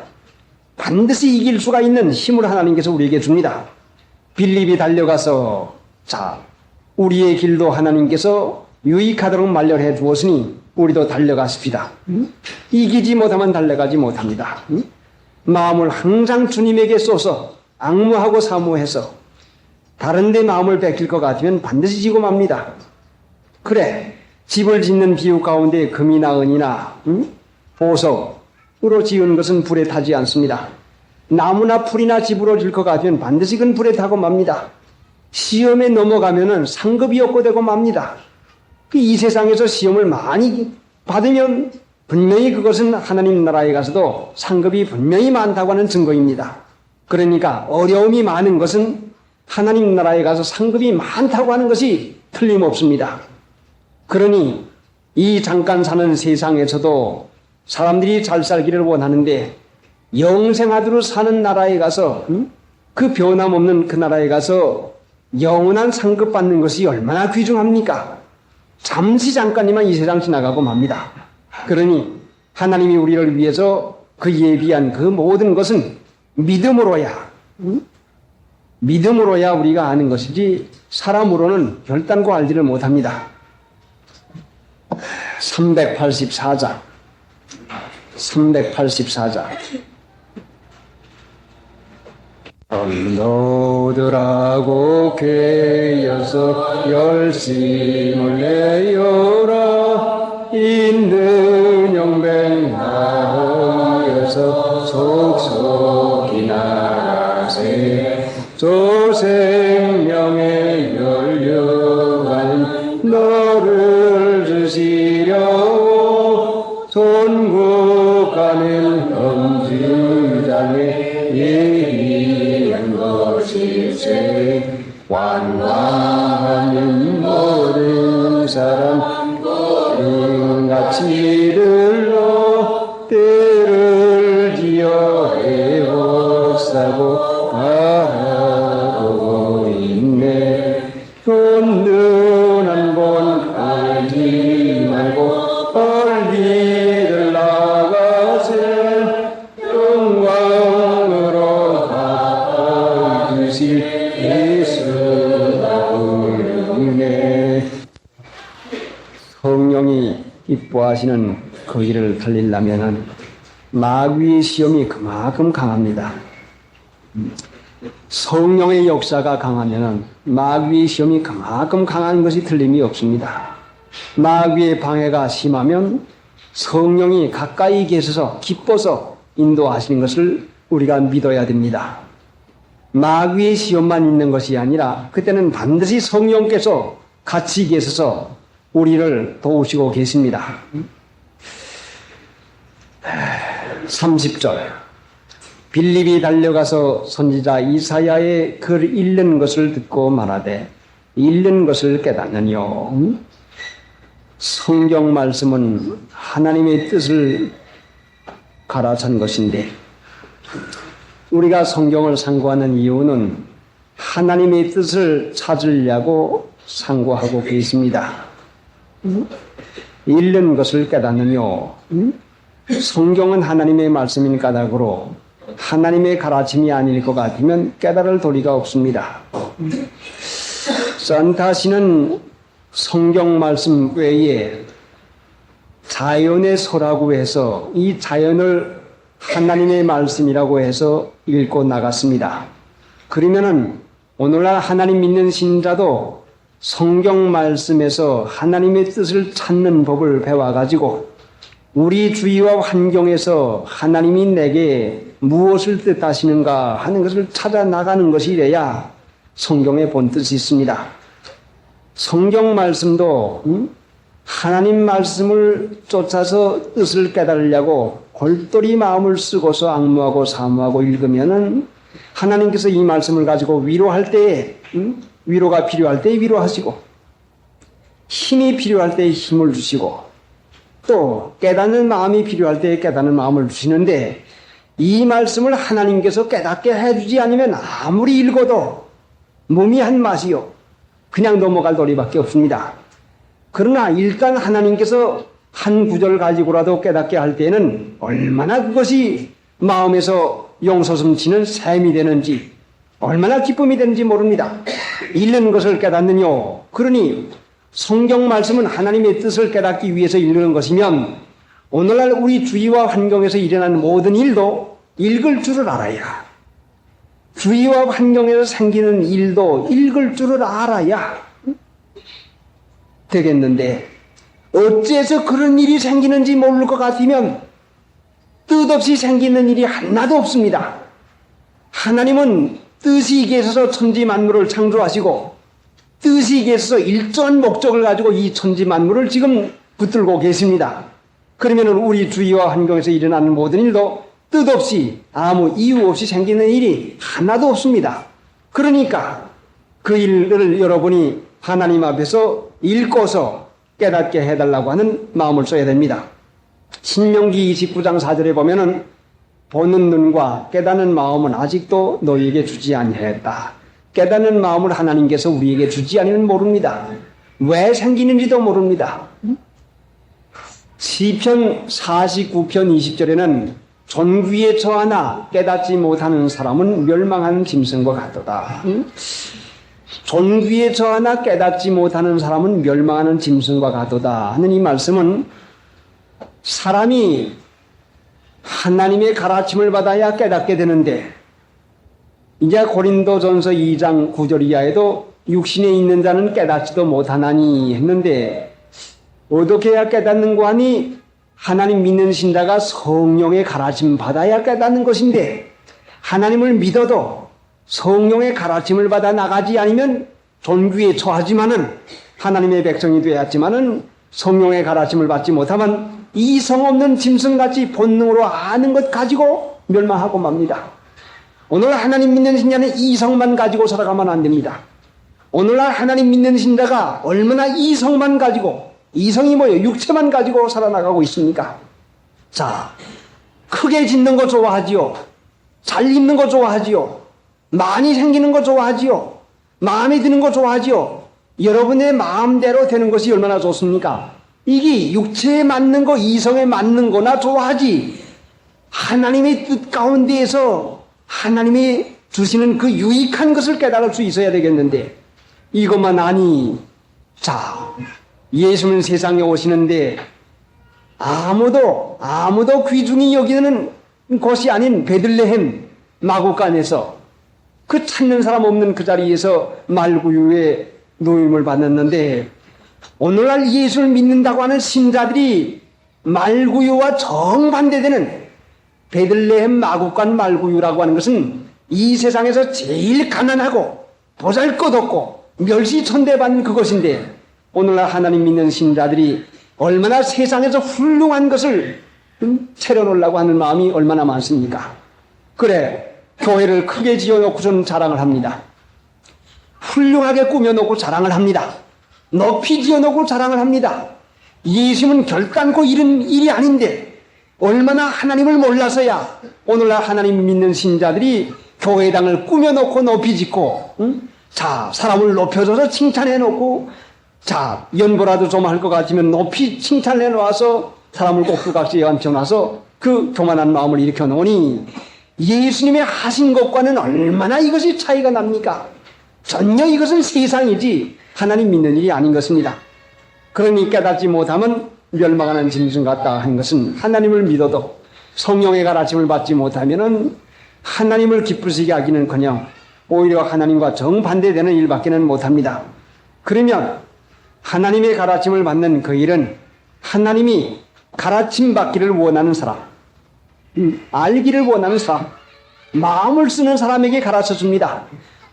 반드시 이길 수가 있는 힘을 하나님께서 우리에게 줍니다. 빌립이 달려가서 자 우리의 길도 하나님께서 유익하도록 말려해 주었으니 우리도 달려가십시다. 이기지 못하면 달려가지 못합니다. 마음을 항상 주님에게 쏘서 앙무하고 사모해서 다른 데 마음을 뺏길 것 같으면 반드시 지고 맙니다. 그래, 집을 짓는 비유 가운데 금이나 은이나 보석으로 지은 것은 불에 타지 않습니다. 나무나 풀이나 집으로 질 것 같으면 반드시 그건 불에 타고 맙니다. 시험에 넘어가면은 상급이 없고 되고 맙니다. 이 세상에서 시험을 많이 받으면 분명히 그것은 하나님 나라에 가서도 상급이 분명히 많다고 하는 증거입니다. 그러니까 어려움이 많은 것은 하나님 나라에 가서 상급이 많다고 하는 것이 틀림없습니다. 그러니 이 잠깐 사는 세상에서도 사람들이 잘 살기를 원하는데 영생하도록 사는 나라에 가서 그 변함없는 그 나라에 가서 영원한 상급 받는 것이 얼마나 귀중합니까? 잠시 잠깐이면 이 세상 지나가고 맙니다. 그러니 하나님이 우리를 위해서 그 예비한 그 모든 것은 믿음으로야 우리가 아는 것이지 사람으로는 결단코 알지를 못합니다. 384장 너들하고 깨어서 열심을 내어라. 있는 영백 나여서 속속이 나가세. 저 생명의 연료한 너를 주시려고 손국하는 엄지장에 예비한 것일세. 완화하는 모든 사람 같이 들러 때를 지어 해복사고 바라보고 있네. 돈 한 번 알지 말고 빨리들 나가세. 영광으로 받으실 예수가 부르네. 성령이 기뻐하시는 그 길을 달리려면 마귀의 시험이 그만큼 강합니다. 성령의 역사가 강하면 마귀의 시험이 그만큼 강한 것이 틀림이 없습니다. 마귀의 방해가 심하면 성령이 가까이 계셔서 기뻐서 인도하시는 것을 우리가 믿어야 됩니다. 마귀의 시험만 있는 것이 아니라 그때는 반드시 성령께서 같이 계셔서 우리를 도우시고 계십니다. 30절 빌립이 달려가서 선지자 이사야의 글 읽는 것을 듣고 말하되 읽는 것을 깨닫느니요. 성경 말씀은 하나님의 뜻을 가라찬 것인데 우리가 성경을 상고하는 이유는 하나님의 뜻을 찾으려고 상고하고 계십니다. 읽는 것을 깨닫느뇨. 성경은 하나님의 말씀인 까닭으로 하나님의 가르침이 아닐 것 같으면 깨달을 도리가 없습니다. 산타시는 성경 말씀 외에 자연의 서라고 해서 이 자연을 하나님의 말씀이라고 해서 읽고 나갔습니다. 그러면은 오늘날 하나님 믿는 신자도 성경 말씀에서 하나님의 뜻을 찾는 법을 배워가지고 우리 주위와 환경에서 하나님이 내게 무엇을 뜻하시는가 하는 것을 찾아 나가는 것이 돼야 성경의 본뜻이 있습니다. 성경 말씀도 하나님 말씀을 쫓아서 뜻을 깨달으려고 골똘히 마음을 쓰고서 앙무하고 사모하고 읽으면은 하나님께서 이 말씀을 가지고 위로할 때에 위로가 필요할 때 위로하시고 힘이 필요할 때 힘을 주시고 또 깨닫는 마음이 필요할 때 깨닫는 마음을 주시는데 이 말씀을 하나님께서 깨닫게 해주지 않으면 아무리 읽어도 몸이 한 맛이요 그냥 넘어갈 도리밖에 없습니다. 그러나 일단 하나님께서 한 구절을 가지고라도 깨닫게 할 때는 얼마나 그것이 마음에서 용솟음치는 샘이 되는지 얼마나 기쁨이 되는지 모릅니다. 읽는 것을 깨닫느뇨. 그러니 성경 말씀은 하나님의 뜻을 깨닫기 위해서 읽는 것이면 오늘날 우리 주위와 환경에서 일어나는 모든 일도 읽을 줄을 알아야, 주위와 환경에서 생기는 일도 읽을 줄을 알아야 되겠는데, 어째서 그런 일이 생기는지 모를 것 같으면 뜻없이 생기는 일이 하나도 없습니다. 하나님은 뜻이 계셔서 천지 만물을 창조하시고 뜻이 계셔서 일정한 목적을 가지고 이 천지 만물을 지금 붙들고 계십니다. 그러면 우리 주위와 환경에서 일어나는 모든 일도 뜻없이 아무 이유 없이 생기는 일이 하나도 없습니다. 그러니까 그 일을 여러분이 하나님 앞에서 읽고서 깨닫게 해달라고 하는 마음을 써야 됩니다. 신명기 29장 4절에 보면은 보는 눈과 깨닫는 마음은 아직도 너희에게 주지 아니하였다. 깨닫는 마음을 하나님께서 우리에게 주지 아니면 모릅니다. 왜 생기는지도 모릅니다. 시편 49편 20절에는 존귀에 처하나 깨닫지 못하는 사람은 멸망하는 짐승과 같도다. 존귀에 처하나 깨닫지 못하는 사람은 멸망하는 짐승과 같도다 하는 이 말씀은 사람이 하나님의 가르침을 받아야 깨닫게 되는데, 이제 고린도전서 2장 9절 이하에도 육신에 있는 자는 깨닫지도 못하나니 했는데, 어떻게 해야 깨닫는고 하니 하나님 믿는 신자가 성령의 가르침 받아야 깨닫는 것인데, 하나님을 믿어도 성령의 가르침을 받아 나가지 않으면 존귀에 처하지만은 하나님의 백성이 되었지만은 성령의 가르침을 받지 못하면 이성 없는 짐승같이 본능으로 아는 것 가지고 멸망하고 맙니다. 오늘 하나님 믿는 신자는 이성만 가지고 살아가면 안 됩니다. 오늘날 하나님 믿는 신자가 얼마나 이성만 가지고, 이성이 뭐예요? 육체만 가지고 살아나가고 있습니까? 자, 크게 짓는 거 좋아하지요. 잘 입는 거 좋아하지요. 많이 생기는 거 좋아하지요. 마음에 드는 거 좋아하지요. 여러분의 마음대로 되는 것이 얼마나 좋습니까? 이게 육체에 맞는 거, 이성에 맞는 거나 좋아하지. 하나님의 뜻 가운데에서 하나님이 주시는 그 유익한 것을 깨달을 수 있어야 되겠는데, 이것만 아니, 자, 예수는 세상에 오시는데 아무도 귀중히 여기는 곳이 아닌 베들레헴 마구간에서 그 찾는 사람 없는 그 자리에서 말구유에 노임을 받았는데, 오늘날 예수를 믿는다고 하는 신자들이 말구유와 정반대되는 베들레헴 마구간 말구유라고 하는 것은 이 세상에서 제일 가난하고 보잘것없고 멸시천대받는 그것인데, 오늘날 하나님 믿는 신자들이 얼마나 세상에서 훌륭한 것을 차려놓으려고 하는 마음이 얼마나 많습니까? 그래, 교회를 크게 지어놓고선 자랑을 합니다. 훌륭하게 꾸며놓고 자랑을 합니다. 높이 지어놓고 자랑을 합니다. 예수는 결단코 이런 일이 아닌데 얼마나 하나님을 몰라서야 오늘날 하나님 믿는 신자들이 교회당을 꾸며놓고 높이 짓고, 자, 사람을 높여줘서 칭찬해놓고, 자, 연보라도 좀 할 것 같으면 높이 칭찬해놓아서 사람을 꼭두각지에 앉혀놔서 그 교만한 마음을 일으켜 놓으니 예수님의 하신 것과는 얼마나 이것이 차이가 납니까? 전혀 이것은 세상이지 하나님 믿는 일이 아닌 것입니다. 그러니 깨닫지 못하면 멸망하는 짐승 같다 하는 것은 하나님을 믿어도 성령의 가르침을 받지 못하면은 하나님을 기쁘시게 하기는커녕 오히려 하나님과 정반대되는 일밖에는 못합니다. 그러면 하나님의 가르침을 받는 그 일은 하나님이 가르침 받기를 원하는 사람, 알기를 원하는 사람, 마음을 쓰는 사람에게 가르쳐 줍니다.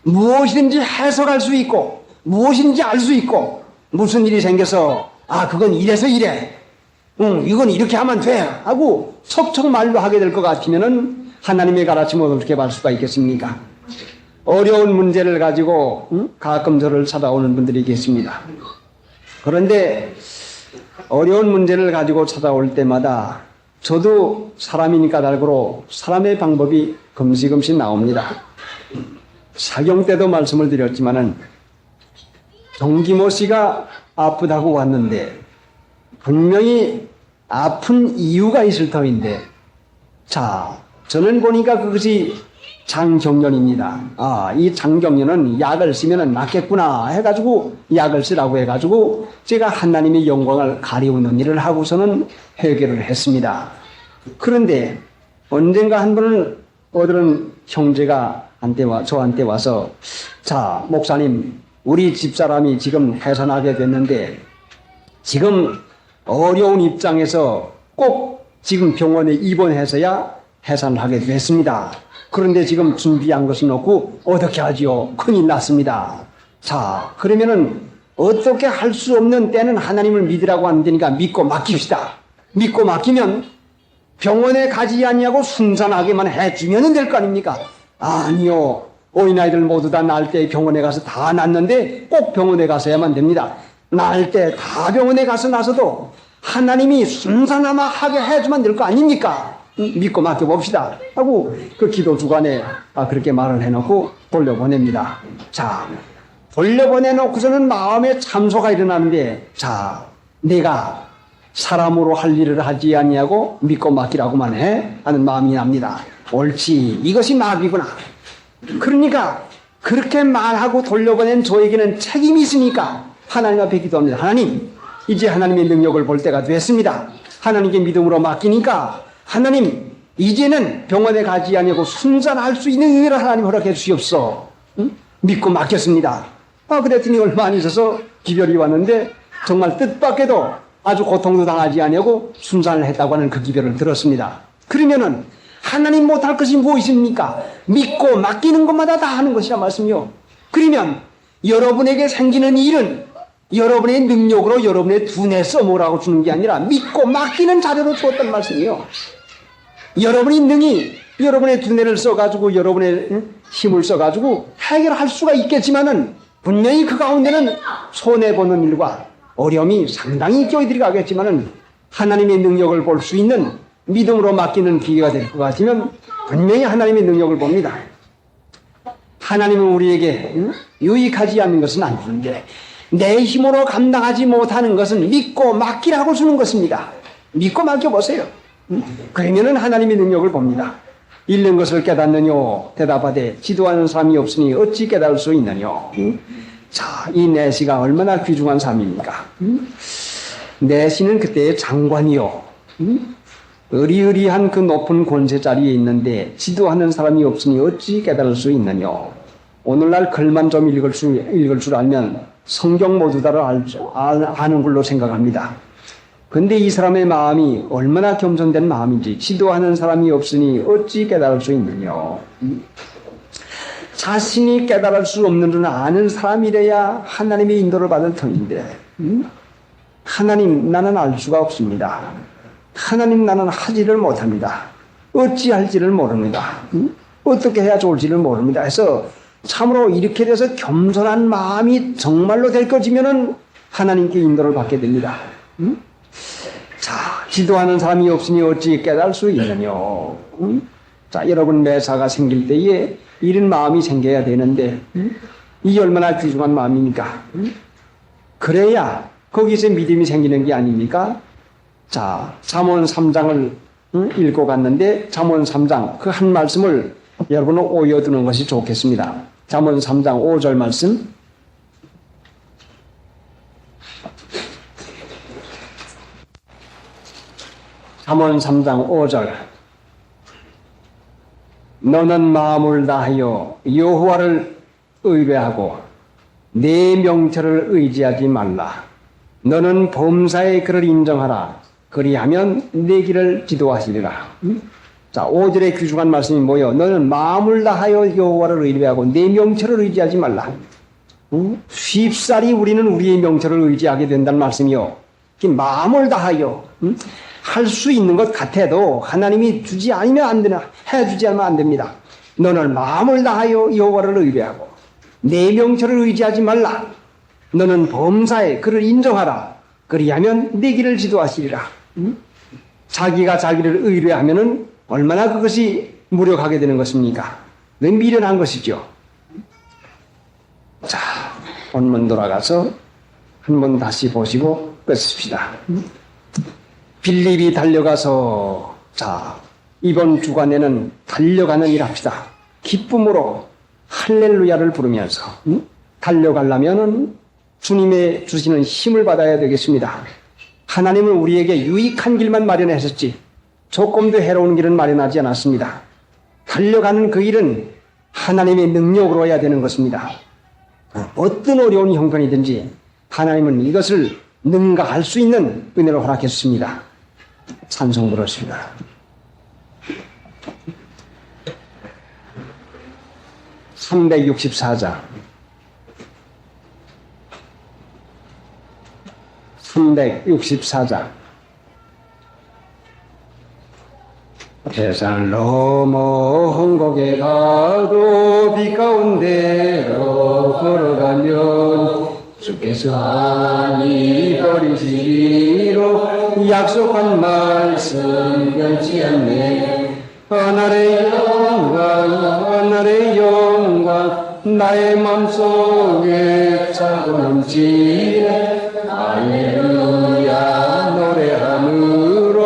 무엇이든지 해석할 수 있고 무엇인지 알 수 있고, 무슨 일이 생겨서 그건 이래서 이래, 이건 이렇게 하면 돼 하고 척척 말로 하게 될 것 같으면은 하나님의 가르침을 어떻게 받을 수가 있겠습니까? 어려운 문제를 가지고 가끔 저를 찾아오는 분들이 계십니다. 그런데 어려운 문제를 가지고 찾아올 때마다 저도 사람이니까 달고로 사람의 방법이 금시금시 나옵니다. 사경 때도 말씀을 드렸지만은 정기모 씨가 아프다고 왔는데 분명히 아픈 이유가 있을 터인데, 자, 저는 보니까 그것이 장경련입니다. 이 장경련은 약을 쓰면 낫겠구나 해가지고 약을 쓰라고 해가지고 제가 하나님의 영광을 가리우는 일을 하고서는 해결을 했습니다. 그런데 언젠가 한 번은 어떤 형제가 저한테 와서, 자, 목사님, 우리 집사람이 지금 해산하게 됐는데 지금 어려운 입장에서 꼭 지금 병원에 입원해서야 해산을 하게 됐습니다. 그런데 지금 준비한 것은 없고 어떻게 하지요? 큰일 났습니다. 자, 그러면은 어떻게 할 수 없는 때는 하나님을 믿으라고 하는 데니까 믿고 맡깁시다. 믿고 맡기면 병원에 가지 아니하고 순산하게만 해주면 될 거 아닙니까? 아니요. 어린아이들 모두 다 날 때 병원에 가서 다 났는데 꼭 병원에 가서야만 됩니다. 날 때 다 병원에 가서 나서도 하나님이 순산하게 해주면 될 거 아닙니까? 믿고 맡겨봅시다 하고 그 기도 주간에 그렇게 말을 해놓고 돌려보냅니다. 자, 돌려보내놓고서는 마음에 참소가 일어나는데, 자, 내가 사람으로 할 일을 하지 아니하고 믿고 맡기라고만 해 하는 마음이 납니다. 옳지, 이것이 마귀구나. 그러니까 그렇게 말하고 돌려보낸 저에게는 책임이 있으니까 하나님 앞에 기도합니다. 하나님, 이제 하나님의 능력을 볼 때가 됐습니다. 하나님께 믿음으로 맡기니까 하나님, 이제는 병원에 가지 아니하고 순산할 수 있는 은혜를 하나님 허락해 주시옵소서. 응? 믿고 맡겼습니다. 그랬더니 얼마 안 있어서 기별이 왔는데 정말 뜻밖에도 아주 고통도 당하지 아니하고 순산을 했다고 하는 그 기별을 들었습니다. 그러면은 하나님 못할 것이 무엇입니까? 믿고 맡기는 것마다 다 하는 것이라 말씀이요. 그러면 여러분에게 생기는 일은 여러분의 능력으로 여러분의 두뇌 써먹으라고 주는 게 아니라 믿고 맡기는 자료로 주었단 말씀이요. 여러분이 능히 여러분의 두뇌를 써가지고 여러분의 힘을 써가지고 해결할 수가 있겠지만은 분명히 그 가운데는 손해보는 일과 어려움이 상당히 껴들어가겠지만은 하나님의 능력을 볼 수 있는 믿음으로 맡기는 기회가 될 것 같으면 분명히 하나님의 능력을 봅니다. 하나님은 우리에게 유익하지 않는 것은 안 주는데 내 힘으로 감당하지 못하는 것은 믿고 맡기라고 주는 것입니다. 믿고 맡겨보세요. 그러면은 하나님의 능력을 봅니다. 잃는 것을 깨닫느뇨 대답하되 지도하는 사람이 없으니 어찌 깨달을 수 있느뇨. 자, 이 내시가 얼마나 귀중한 삶입니까? 내시는 그때의 장관이요. 의리의리한 그 높은 권세 자리에 있는데 지도하는 사람이 없으니 어찌 깨달을 수 있느뇨. 오늘날 글만 좀 읽을 줄 알면 성경 모두 다를 아는 걸로 생각합니다. 근데 이 사람의 마음이 얼마나 겸손된 마음인지, 지도하는 사람이 없으니 어찌 깨달을 수 있느냐. 자신이 깨달을 수 없는 줄 아는 사람이래야 하나님의 인도를 받을 터인데, 하나님, 나는 알 수가 없습니다. 하나님, 나는 하지를 못합니다. 어찌할지를 모릅니다. 어떻게 해야 좋을지를 모릅니다. 해서 참으로 이렇게 돼서 겸손한 마음이 정말로 될 것이면은 하나님께 인도를 받게 됩니다. 자, 지도하는 사람이 없으니 어찌 깨달을 수 있느냐. 자, 여러분 매사가 생길 때에 이런 마음이 생겨야 되는데, 이 얼마나 귀중한 마음입니까? 그래야 거기서 믿음이 생기는 게 아닙니까? 자, 잠언 3장을 읽고 갔는데, 잠언 3장 그 한 말씀을 여러분은 오여두는 것이 좋겠습니다. 잠언 3장 5절 말씀. 잠언 3장 5절. 너는 마음을 다하여 여호와를 의뢰하고 내 명철을 의지하지 말라. 너는 범사의 그를 인정하라. 그리하면 내 길을 지도하시리라. 자, 5절의 귀중한 말씀이 뭐예요? 너는 마음을 다하여 여호와를 의뢰하고 내 명철을 의지하지 말라. 쉽사리 우리는 우리의 명철을 의지하게 된다는 말씀이요. 마음을 다하여 할 수 있는 것 같아도 하나님이 주지 않으면 안 되나, 해주지 않으면 안 됩니다. 너는 마음을 다하여 여호와를 의뢰하고 내 명철을 의지하지 말라. 너는 범사에 그를 인정하라. 그리하면 내 길을 지도하시리라. 자기가 자기를 의뢰하면은 얼마나 그것이 무력하게 되는 것입니까? 미련한 것이죠. 자, 본문 돌아가서 한번 다시 보시고 끝습시다. 빌립이 달려가서, 자, 이번 주간에는 달려가는 일 합시다. 기쁨으로 할렐루야를 부르면서 달려가려면은 주님의 주시는 힘을 받아야 되겠습니다. 하나님은 우리에게 유익한 길만 마련하셨지 조금도 해로운 길은 마련하지 않았습니다. 달려가는 그 일은 하나님의 능력으로 해야 되는 것입니다. 어떤 어려운 형편이든지 하나님은 이것을 능가할 수 있는 은혜를 허락했습니다. 찬송 부르십니다. (364장) 364장 세상 너머 헝곡에 가도 빛 가운데로 걸어가면 주께서 아니 버리시기로 약속한 말씀 변치 않네. 하늘의 영광 나의 맘속에 차고 넘치네. 할렐루야 노래함으로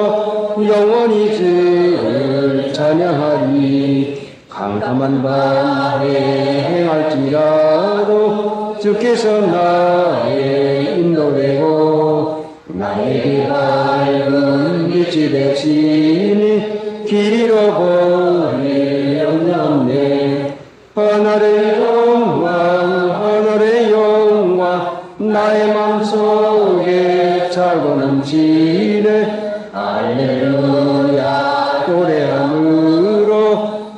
영원히 주를 찬양하리. 캄캄한 밤에 행할지라도 주께서 나의 인도되고 나에게 밝은 빛이 되시니 길 잃어버릴 염려 없네. 하늘의 영광 나의 맘속에 차고 넘치네. 할렐루야 노래함으로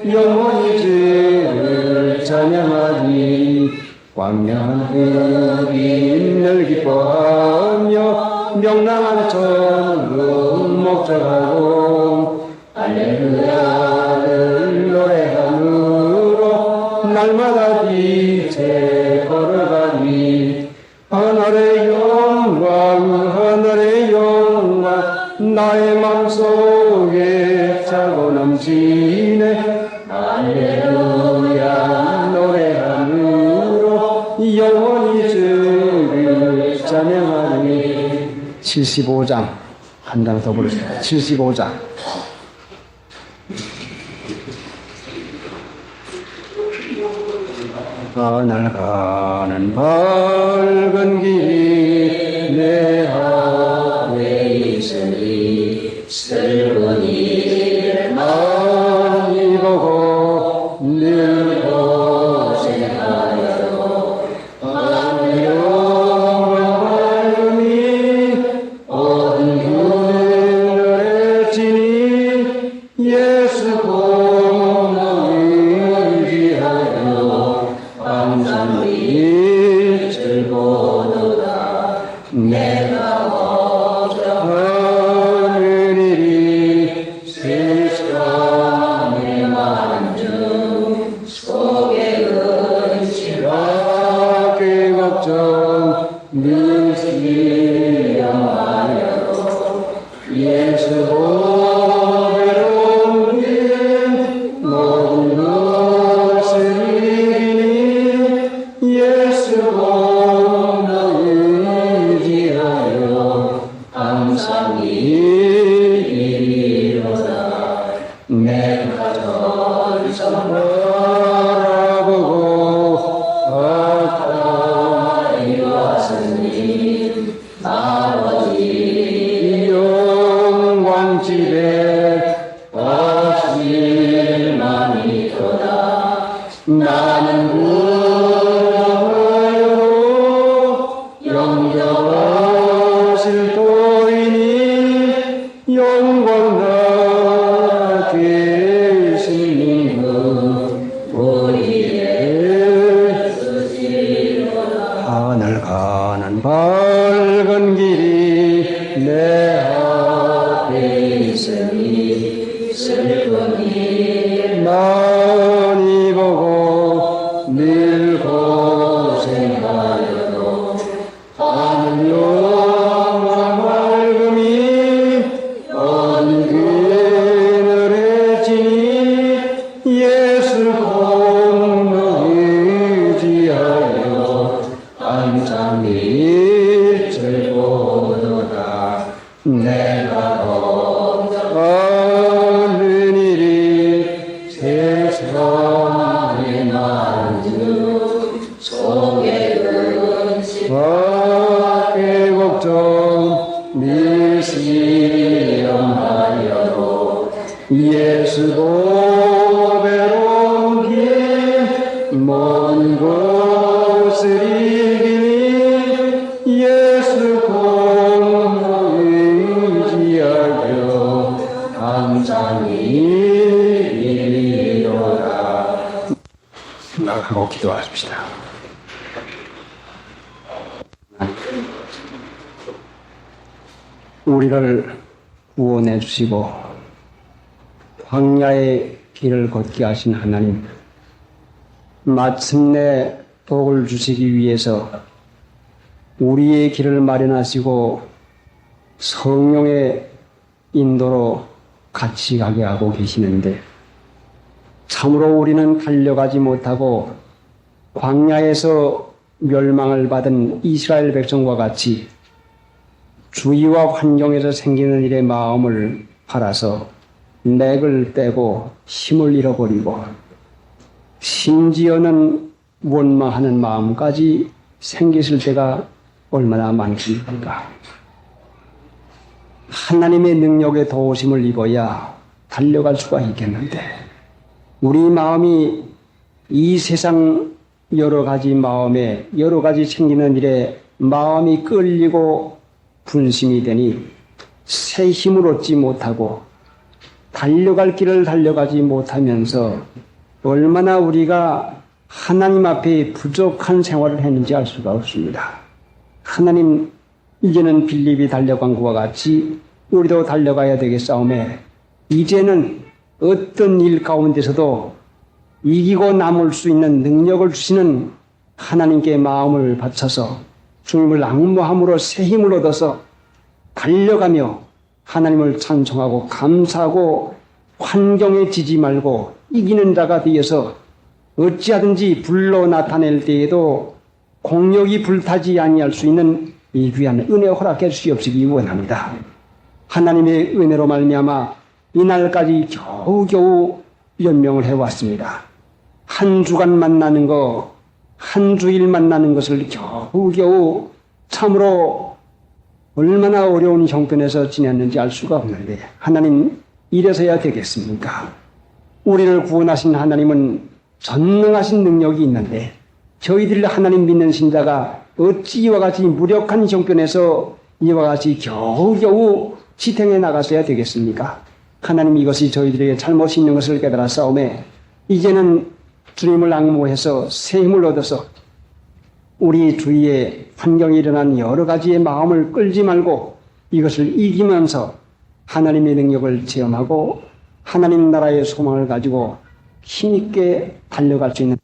영원히 주를 찬양하리. 광명한 흑인을 기뻐하며 명랑한 천국 목적하고 할렐루야를 노래함으로 날마다 빛에 걸어가니. 하늘의 영광 나의 맘속에 차고 넘치네. 할렐루야 노래함으로 영원히 주를 찬양하리. 75장 한 장 더 부르세요. 75장 날가는 밝은 길이 내 앞에 있으니 슬픈 일을 많이 보고 늘 고생하여도 영광이 온 그늘에 지니 예수 공을 의지하여 항상 즐거워도다. 내가 하는 일이 세상의 많은 중 속에 근심하게 걱정 늘 실령하여 예수 보배로 옮긴 모든 것을 이기니 예수 공을 의지하여 항상 이리로다. 내가 저리서 바라보고 가까이 왔으니 아버지 영광집에 가실만이도다. 나는 구하여도 영접하실 도이니 영광 나 계신 분 우리의 하늘 가는 밝은 길이 내 앞에 있으니 슬픈 일 많이 보고 늘 고생하여도 하늘 영광 밝음이 온 그늘에 지니 예수 공을 의지하여 항상 빛을 보도다. 내가 걱정하는 일이 세상 어깨 걱정 미시험하여도 예수 고배로운 길먼 곳을 이기니 예수 공을 의지하여 감상이 이리로다. 나가고 기도하십시다. 우리를 구원해 주시고 광야의 길을 걷게 하신 하나님, 마침내 복을 주시기 위해서 우리의 길을 마련하시고 성령의 인도로 같이 가게 하고 계시는데, 참으로 우리는 달려가지 못하고 광야에서 멸망을 받은 이스라엘 백성과 같이 주위와 환경에서 생기는 일에 마음을 팔아서 맥을 떼고 힘을 잃어버리고 심지어는 원망하는 마음까지 생겼을 때가 얼마나 많습니까? 하나님의 능력의 도우심을 입어야 달려갈 수가 있겠는데, 우리 마음이 이 세상 여러 가지 마음에 여러 가지 생기는 일에 마음이 끌리고 분심이 되니 새 힘을 얻지 못하고 달려갈 길을 달려가지 못하면서 얼마나 우리가 하나님 앞에 부족한 생활을 했는지 알 수가 없습니다. 하나님, 이제는 빌립이 달려간 것과 같이 우리도 달려가야 되겠사오매, 이제는 어떤 일 가운데서도 이기고 남을 수 있는 능력을 주시는 하나님께 마음을 바쳐서 주님을 앙모함으로 새 힘을 얻어서 달려가며 하나님을 찬송하고 감사하고 환경에 지지 말고 이기는 자가 되어서 어찌하든지 불로 나타낼 때에도 공력이 불타지 아니할 수 있는 이 귀한 은혜 허락해 주시옵시기 원합니다. 하나님의 은혜로 말미암아 이날까지 겨우겨우 연명을 해왔습니다. 한 주간 만나는 거, 한 주일 만나는 것을 겨우겨우 참으로 얼마나 어려운 형편에서 지냈는지 알 수가 없는데, 하나님, 이래서야 되겠습니까? 우리를 구원하신 하나님은 전능하신 능력이 있는데, 저희들 하나님 믿는 신자가 어찌 이와 같이 무력한 형편에서 이와 같이 겨우겨우 지탱해 나가서야 되겠습니까? 하나님, 이것이 저희들에게 잘못이 있는 것을 깨달아 싸움에 이제는 주님을 앙모해서 새 힘을 얻어서 우리 주위에 환경에 일어난 여러 가지의 마음을 끌지 말고 이것을 이기면서 하나님의 능력을 체험하고 하나님 나라의 소망을 가지고 힘있게 달려갈 수 있는